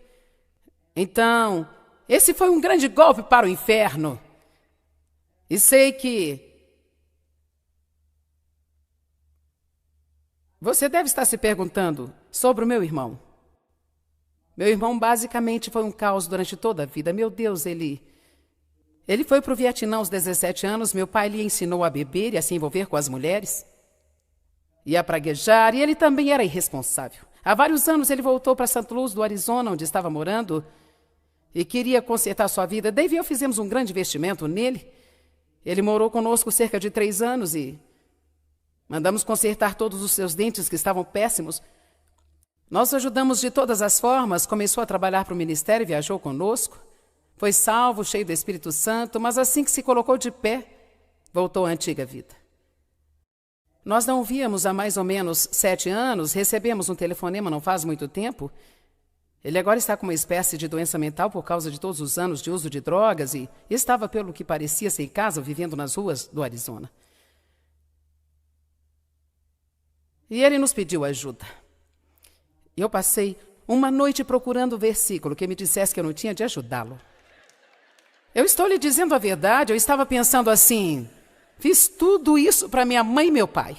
Então, esse foi um grande golpe para o inferno. E sei que você deve estar se perguntando sobre o meu irmão. Meu irmão basicamente foi um caos durante toda a vida. Meu Deus, ele foi para o Vietnã aos 17 anos. Meu pai lhe ensinou a beber e a se envolver com as mulheres. E a praguejar, e ele também era irresponsável. Há vários anos ele voltou para St. Louis, do Arizona, onde estava morando, e queria consertar sua vida. Dave e eu fizemos um grande investimento nele. Ele morou conosco cerca de 3 anos e mandamos consertar todos os seus dentes que estavam péssimos. Nós ajudamos de todas as formas. Começou a trabalhar para o ministério e viajou conosco. Foi salvo, cheio do Espírito Santo, mas assim que se colocou de pé, voltou à antiga vida. Nós não o víamos há mais ou menos 7 anos, recebemos um telefonema não faz muito tempo. Ele agora está com uma espécie de doença mental por causa de todos os anos de uso de drogas e estava, pelo que parecia, sem casa, vivendo nas ruas do Arizona. E ele nos pediu ajuda. Eu passei uma noite procurando o versículo que me dissesse que eu não tinha de ajudá-lo. Eu estou lhe dizendo a verdade, eu estava pensando assim, fiz tudo isso para minha mãe e meu pai.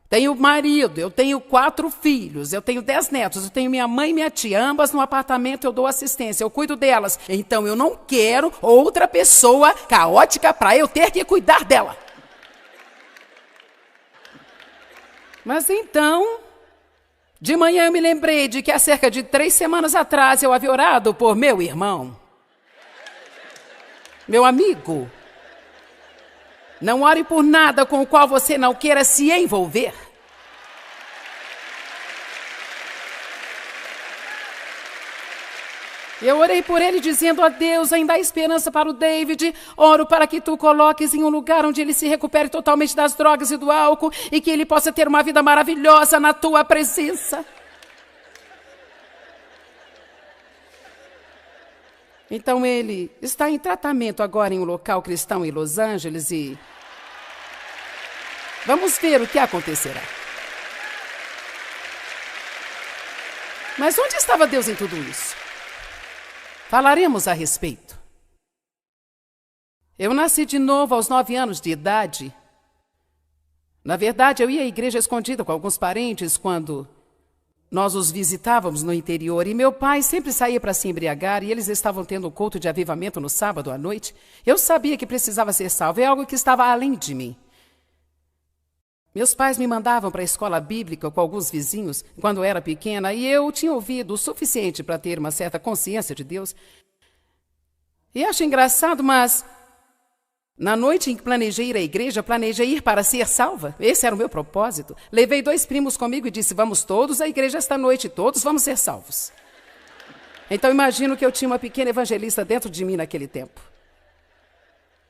Tenho marido, eu tenho 4 filhos, eu tenho 10 netos, eu tenho minha mãe e minha tia, ambas no apartamento, eu dou assistência, eu cuido delas. Então eu não quero outra pessoa caótica para eu ter que cuidar dela. Mas então, de manhã eu me lembrei de que há cerca de 3 semanas atrás eu havia orado por meu irmão, meu amigo. Não ore por nada com o qual você não queira se envolver. Eu orei por ele dizendo a Deus, ainda há esperança para o David. Oro para que tu coloques em um lugar onde ele se recupere totalmente das drogas e do álcool e que ele possa ter uma vida maravilhosa na tua presença. Então ele está em tratamento agora em um local cristão em Los Angeles e vamos ver o que acontecerá. Mas onde estava Deus em tudo isso? Falaremos a respeito. Eu nasci de novo aos 9 anos de idade. Na verdade, eu ia à igreja escondida com alguns parentes quando nós os visitávamos no interior. E meu pai sempre saía para se embriagar e eles estavam tendo um culto de avivamento no sábado à noite. Eu sabia que precisava ser salvo. É algo que estava além de mim. Meus pais me mandavam para a escola bíblica com alguns vizinhos quando eu era pequena e eu tinha ouvido o suficiente para ter uma certa consciência de Deus. E acho engraçado, mas na noite em que planejei ir à igreja, planejei ir para ser salva. Esse era o meu propósito. Levei 2 primos comigo e disse, vamos todos à igreja esta noite, todos vamos ser salvos. Então imagino que eu tinha uma pequena evangelista dentro de mim naquele tempo.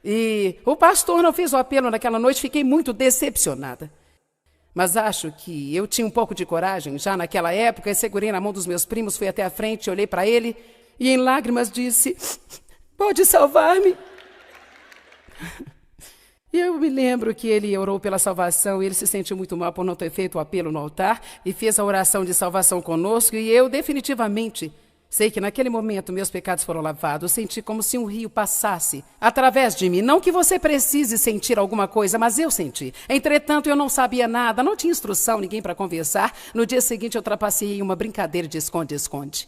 E o pastor não fez o apelo naquela noite, fiquei muito decepcionada. Mas acho que eu tinha um pouco de coragem já naquela época, e segurei na mão dos meus primos, fui até a frente, olhei para ele e em lágrimas disse, pode salvar-me? E eu me lembro que ele orou pela salvação, e ele se sentiu muito mal por não ter feito o apelo no altar e fez a oração de salvação conosco, e eu definitivamente sei que naquele momento meus pecados foram lavados. Senti como se um rio passasse através de mim. Não que você precise sentir alguma coisa, mas eu senti. Entretanto, eu não sabia nada, não tinha instrução, ninguém para conversar. No dia seguinte, eu trapaceei em uma brincadeira de esconde-esconde.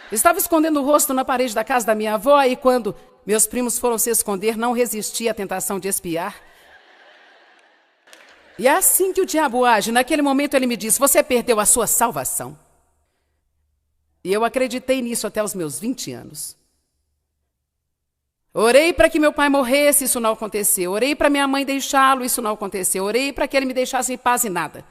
Estava escondendo o rosto na parede da casa da minha avó e quando meus primos foram se esconder, não resisti à tentação de espiar. E é assim que o diabo age. Naquele momento ele me disse, você perdeu a sua salvação. E eu acreditei nisso até os meus 20 anos. Orei para que meu pai morresse, isso não aconteceu. Orei para minha mãe deixá-lo, isso não aconteceu. Orei para que ele me deixasse em paz e nada.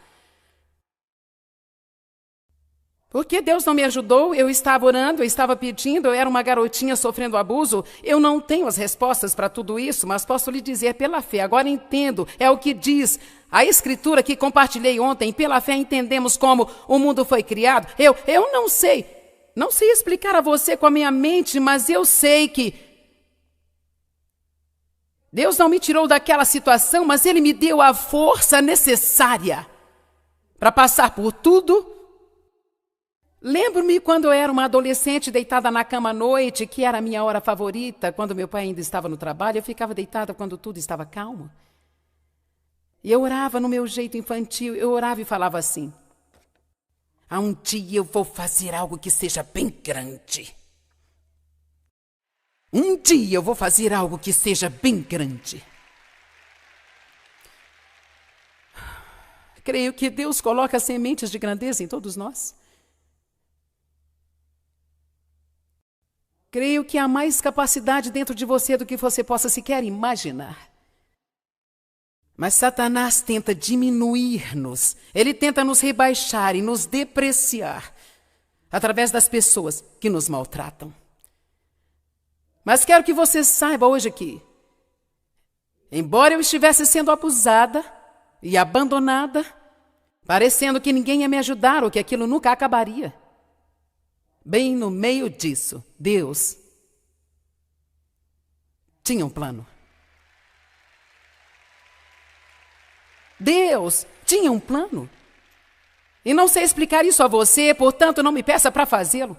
Porque Deus não me ajudou, eu estava orando, eu estava pedindo, eu era uma garotinha sofrendo abuso. Eu não tenho as respostas para tudo isso, mas posso lhe dizer pela fé. Agora entendo, é o que diz a Escritura que compartilhei ontem. Pela fé entendemos como o mundo foi criado. Eu não sei explicar a você com a minha mente, mas eu sei que Deus não me tirou daquela situação, mas Ele me deu a força necessária para passar por tudo. Lembro-me quando eu era uma adolescente deitada na cama à noite, que era a minha hora favorita, quando meu pai ainda estava no trabalho, eu ficava deitada quando tudo estava calmo. E eu orava no meu jeito infantil, eu orava e falava assim, um dia eu vou fazer algo que seja bem grande. Um dia eu vou fazer algo que seja bem grande. Creio que Deus coloca sementes de grandeza em todos nós. Creio que há mais capacidade dentro de você do que você possa sequer imaginar. Mas Satanás tenta diminuir-nos. Ele tenta nos rebaixar e nos depreciar através das pessoas que nos maltratam. Mas quero que você saiba hoje aqui, embora eu estivesse sendo abusada e abandonada, parecendo que ninguém ia me ajudar ou que aquilo nunca acabaria, bem no meio disso, Deus tinha um plano. Deus tinha um plano. E não sei explicar isso a você, portanto não me peça para fazê-lo.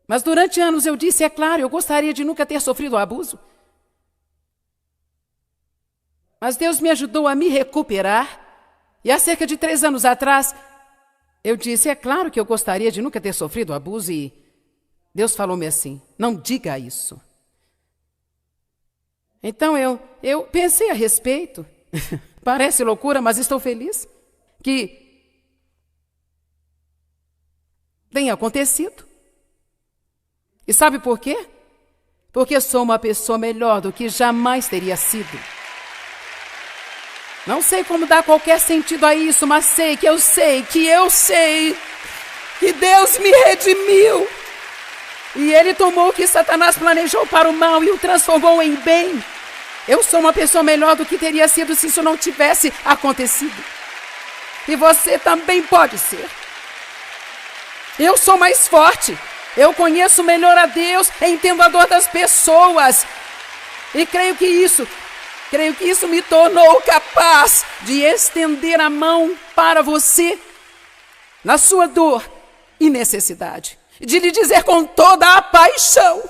Mas durante anos eu disse, é claro, eu gostaria de nunca ter sofrido abuso. Mas Deus me ajudou a me recuperar. E há cerca de 3 anos atrás, eu disse, é claro que eu gostaria de nunca ter sofrido abuso. E Deus falou-me assim, não diga isso. Então eu pensei a respeito. Parece loucura, mas estou feliz que tenha acontecido. E sabe por quê? Porque sou uma pessoa melhor do que jamais teria sido. Não sei como dar qualquer sentido a isso, mas sei que Deus me redimiu. E Ele tomou o que Satanás planejou para o mal e o transformou em bem. Eu sou uma pessoa melhor do que teria sido se isso não tivesse acontecido. E você também pode ser. Eu sou mais forte. Eu conheço melhor a Deus, entendo a dor das pessoas. E creio que isso me tornou capaz de estender a mão para você na sua dor e necessidade. De lhe dizer com toda a paixão,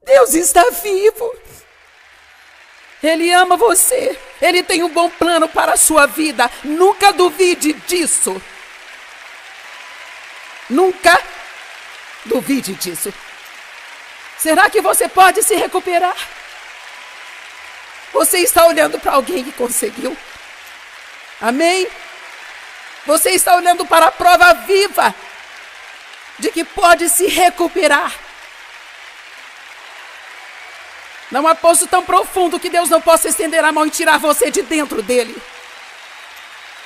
Deus está vivo. Ele ama você. Ele tem um bom plano para a sua vida. Nunca duvide disso. Nunca duvide disso. Será que você pode se recuperar? Você está olhando para alguém que conseguiu. Amém? Você está olhando para a prova viva de que pode se recuperar. Não há poço tão profundo que Deus não possa estender a mão e tirar você de dentro dele.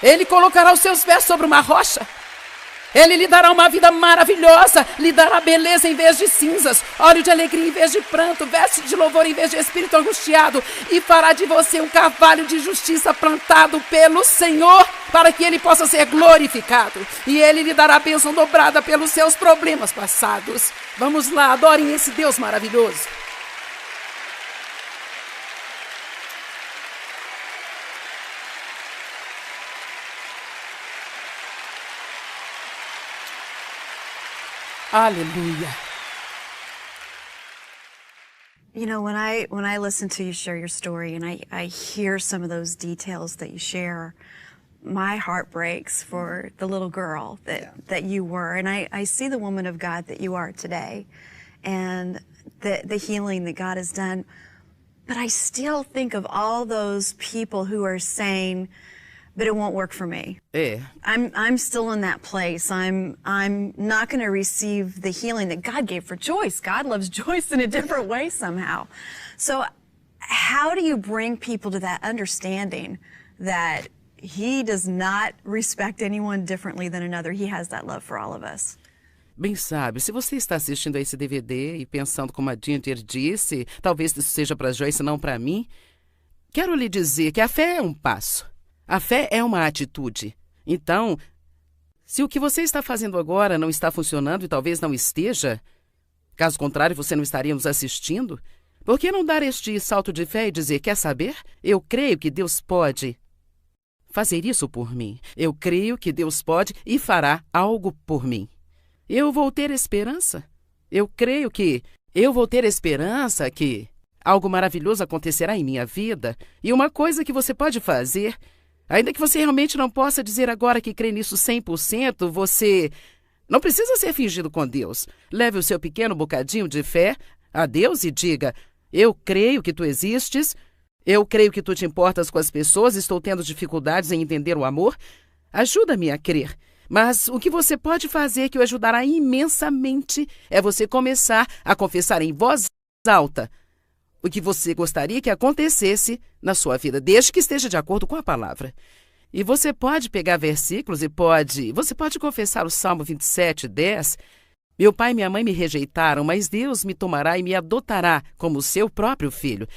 Ele colocará os seus pés sobre uma rocha. Ele lhe dará uma vida maravilhosa, lhe dará beleza em vez de cinzas, óleo de alegria em vez de pranto, veste de louvor em vez de espírito angustiado, e fará de você um carvalho de justiça plantado pelo Senhor, para que Ele possa ser glorificado. E Ele lhe dará a bênção dobrada pelos seus problemas passados. Vamos lá, adorem esse Deus maravilhoso. Aleluia. You know, when I listen to you share your story and I hear some of those details that you share, my heart breaks for the little girl that you were. And I see the woman of God that you are today and the healing that God has done. But I still think of all those people who are saying, but it won't work for me. É. I'm still in that place. I'm not going to receive the healing that God gave for Joyce. God loves Joyce in a different way somehow. So how do you bring people to that understanding that He does not respect anyone differently than another? He has that love for all of us. Bem sabe, se você está assistindo a esse DVD e pensando como a Ginger disse, talvez isso seja para Joyce e não para mim, quero lhe dizer que a fé é um passo. A fé é uma atitude. Então, se o que você está fazendo agora não está funcionando e talvez não esteja, caso contrário você não estaria nos assistindo, por que não dar este salto de fé e dizer, quer saber? Eu creio que Deus pode fazer isso por mim. Eu creio que Deus pode e fará algo por mim. Eu vou ter esperança. Eu creio que eu vou ter esperança que algo maravilhoso acontecerá em minha vida. E uma coisa que você pode fazer, ainda que você realmente não possa dizer agora que crê nisso 100%, você não precisa ser fingido com Deus. Leve o seu pequeno bocadinho de fé a Deus e diga, eu creio que tu existes, eu creio que tu te importas com as pessoas, estou tendo dificuldades em entender o amor. Ajuda-me a crer. Mas o que você pode fazer que o ajudará imensamente é você começar a confessar em voz alta o que você gostaria que acontecesse na sua vida, desde que esteja de acordo com a palavra. E você pode pegar versículos e você pode confessar o Salmo 27:10. Meu pai e minha mãe me rejeitaram, mas Deus me tomará e me adotará como seu próprio filho.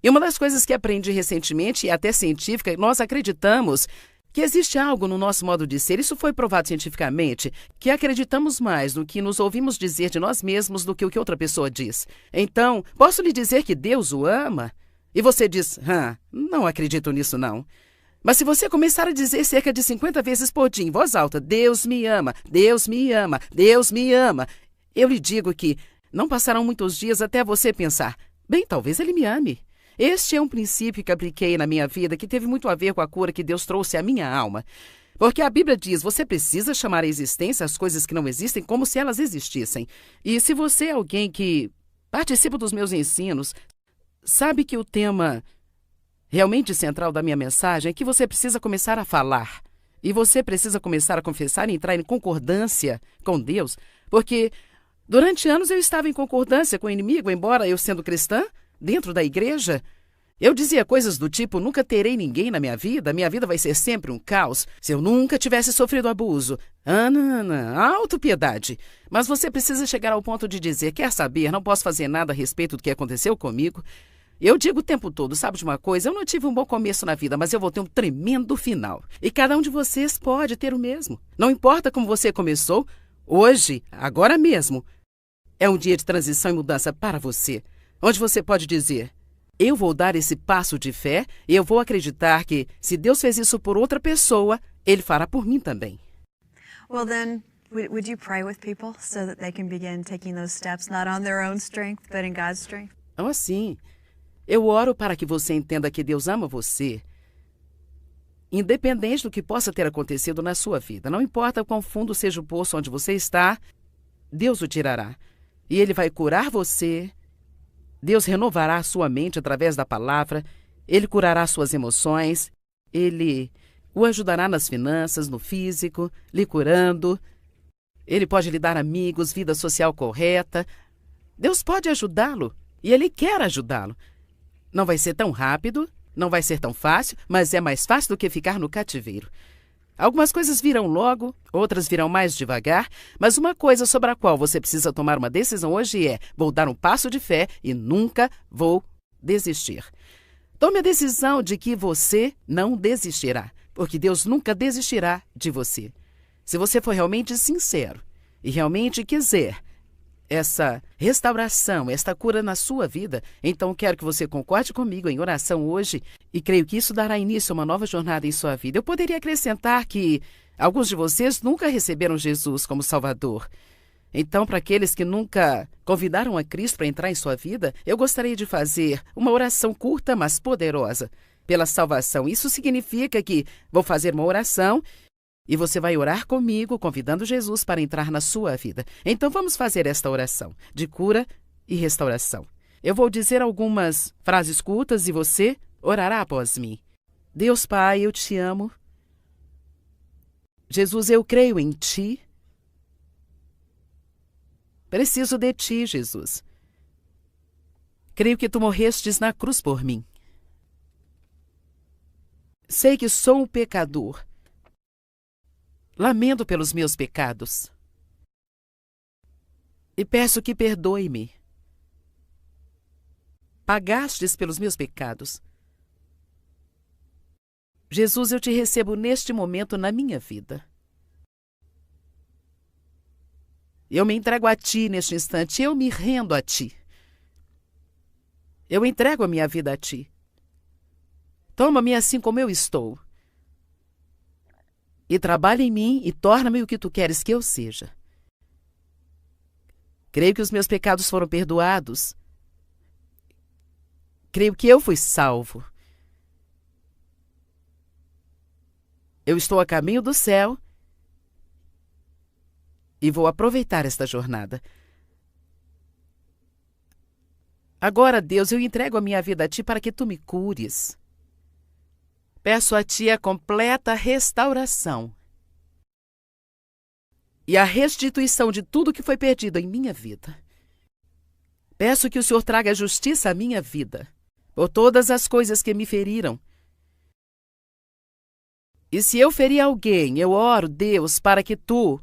E uma das coisas que aprendi recentemente, e até científica, nós acreditamos que existe algo no nosso modo de ser, isso foi provado cientificamente, que acreditamos mais no que nos ouvimos dizer de nós mesmos do que o que outra pessoa diz. Então, posso lhe dizer que Deus o ama? E você diz, não acredito nisso não. Mas se você começar a dizer cerca de 50 vezes por dia, em voz alta, Deus me ama, Deus me ama, Deus me ama, eu lhe digo que não passarão muitos dias até você pensar, bem, talvez ele me ame. Este é um princípio que apliquei na minha vida que teve muito a ver com a cura que Deus trouxe à minha alma. Porque a Bíblia diz, você precisa chamar à existência as coisas que não existem como se elas existissem. E se você é alguém que participa dos meus ensinos, sabe que o tema realmente central da minha mensagem é que você precisa começar a falar. E você precisa começar a confessar e entrar em concordância com Deus. Porque durante anos eu estava em concordância com o inimigo, embora eu sendo cristã, dentro da igreja, eu dizia coisas do tipo, nunca terei ninguém na minha vida vai ser sempre um caos, se eu nunca tivesse sofrido abuso. Autopiedade. Mas você precisa chegar ao ponto de dizer, quer saber, não posso fazer nada a respeito do que aconteceu comigo. Eu digo o tempo todo, sabe de uma coisa? Eu não tive um bom começo na vida, mas eu vou ter um tremendo final. E cada um de vocês pode ter o mesmo. Não importa como você começou, hoje, agora mesmo, é um dia de transição e mudança para você. Onde você pode dizer, eu vou dar esse passo de fé e eu vou acreditar que, se Deus fez isso por outra pessoa, Ele fará por mim também. Well then, would you pray with people so that they can begin taking those steps, not on their own strength, but in God's strength? Sim. Eu oro para que você entenda que Deus ama você, independente do que possa ter acontecido na sua vida. Não importa quão fundo seja o poço onde você está, Deus o tirará. E Ele vai curar você. Deus renovará a sua mente através da palavra, Ele curará suas emoções, Ele o ajudará nas finanças, no físico, lhe curando. Ele pode lhe dar amigos, vida social correta. Deus pode ajudá-lo e Ele quer ajudá-lo. Não vai ser tão rápido, não vai ser tão fácil, mas é mais fácil do que ficar no cativeiro. Algumas coisas virão logo, outras virão mais devagar, mas uma coisa sobre a qual você precisa tomar uma decisão hoje é, vou dar um passo de fé e nunca vou desistir. Tome a decisão de que você não desistirá, porque Deus nunca desistirá de você. Se você for realmente sincero e realmente quiser essa restauração, esta cura na sua vida, então quero que você concorde comigo em oração hoje e creio que isso dará início a uma nova jornada em sua vida. Eu poderia acrescentar que alguns de vocês nunca receberam Jesus como Salvador. Então, para aqueles que nunca convidaram a Cristo para entrar em sua vida, eu gostaria de fazer uma oração curta, mas poderosa pela salvação. Isso significa que vou fazer uma oração e você vai orar comigo, convidando Jesus para entrar na sua vida. Então vamos fazer esta oração de cura e restauração. Eu vou dizer algumas frases curtas e você orará após mim. Deus Pai, eu te amo. Jesus, eu creio em ti. Preciso de ti, Jesus. Creio que tu morrestes na cruz por mim. Sei que sou um pecador. Lamento pelos meus pecados. E peço que perdoe-me. Pagastes pelos meus pecados. Jesus, eu te recebo neste momento na minha vida. Eu me entrego a ti neste instante, eu me rendo a ti. Eu entrego a minha vida a ti. Toma-me assim como eu estou. E trabalha em mim e torna-me o que tu queres que eu seja. Creio que os meus pecados foram perdoados. Creio que eu fui salvo. Eu estou a caminho do céu e vou aproveitar esta jornada. Agora, Deus, eu entrego a minha vida a ti para que tu me cures. Peço a ti a completa restauração e a restituição de tudo que foi perdido em minha vida. Peço que o Senhor traga justiça à minha vida por todas as coisas que me feriram. E se eu ferir alguém, eu oro, Deus, para que tu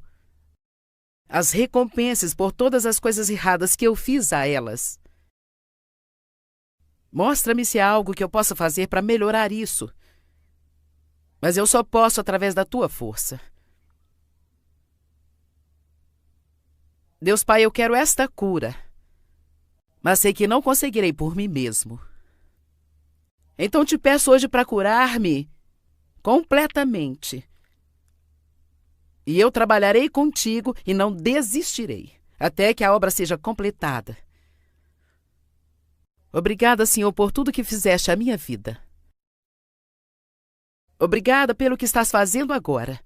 as recompenses por todas as coisas erradas que eu fiz a elas. Mostra-me se há algo que eu possa fazer para melhorar isso. Mas eu só posso através da tua força. Deus Pai, eu quero esta cura, mas sei que não conseguirei por mim mesmo. Então te peço hoje para curar-me completamente. E eu trabalharei contigo e não desistirei, até que a obra seja completada. Obrigada, Senhor, por tudo que fizeste à minha vida. Obrigada pelo que estás fazendo agora.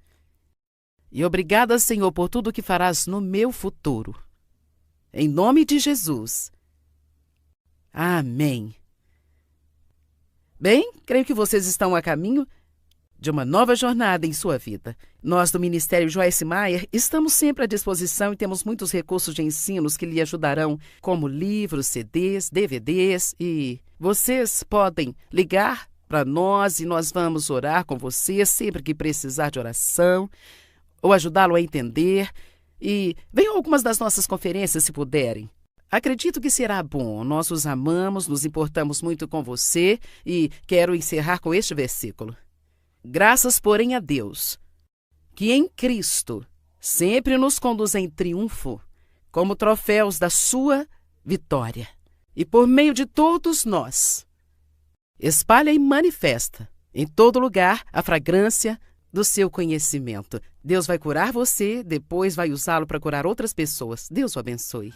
E obrigada, Senhor, por tudo que farás no meu futuro. Em nome de Jesus. Amém. Bem, creio que vocês estão a caminho de uma nova jornada em sua vida. Nós, do Ministério Joyce Meyer, estamos sempre à disposição e temos muitos recursos de ensinos que lhe ajudarão, como livros, CDs, DVDs, e vocês podem ligar para nós e nós vamos orar com você sempre que precisar de oração ou ajudá-lo a entender. E venham algumas das nossas conferências se puderem. Acredito que será bom. Nós os amamos, nos importamos muito com você e quero encerrar com este versículo. Graças, porém, a Deus, que em Cristo sempre nos conduz em triunfo, como troféus da sua vitória. E por meio de todos nós, espalha e manifesta em todo lugar a fragrância do seu conhecimento. Deus vai curar você, depois vai usá-lo para curar outras pessoas. Deus o abençoe.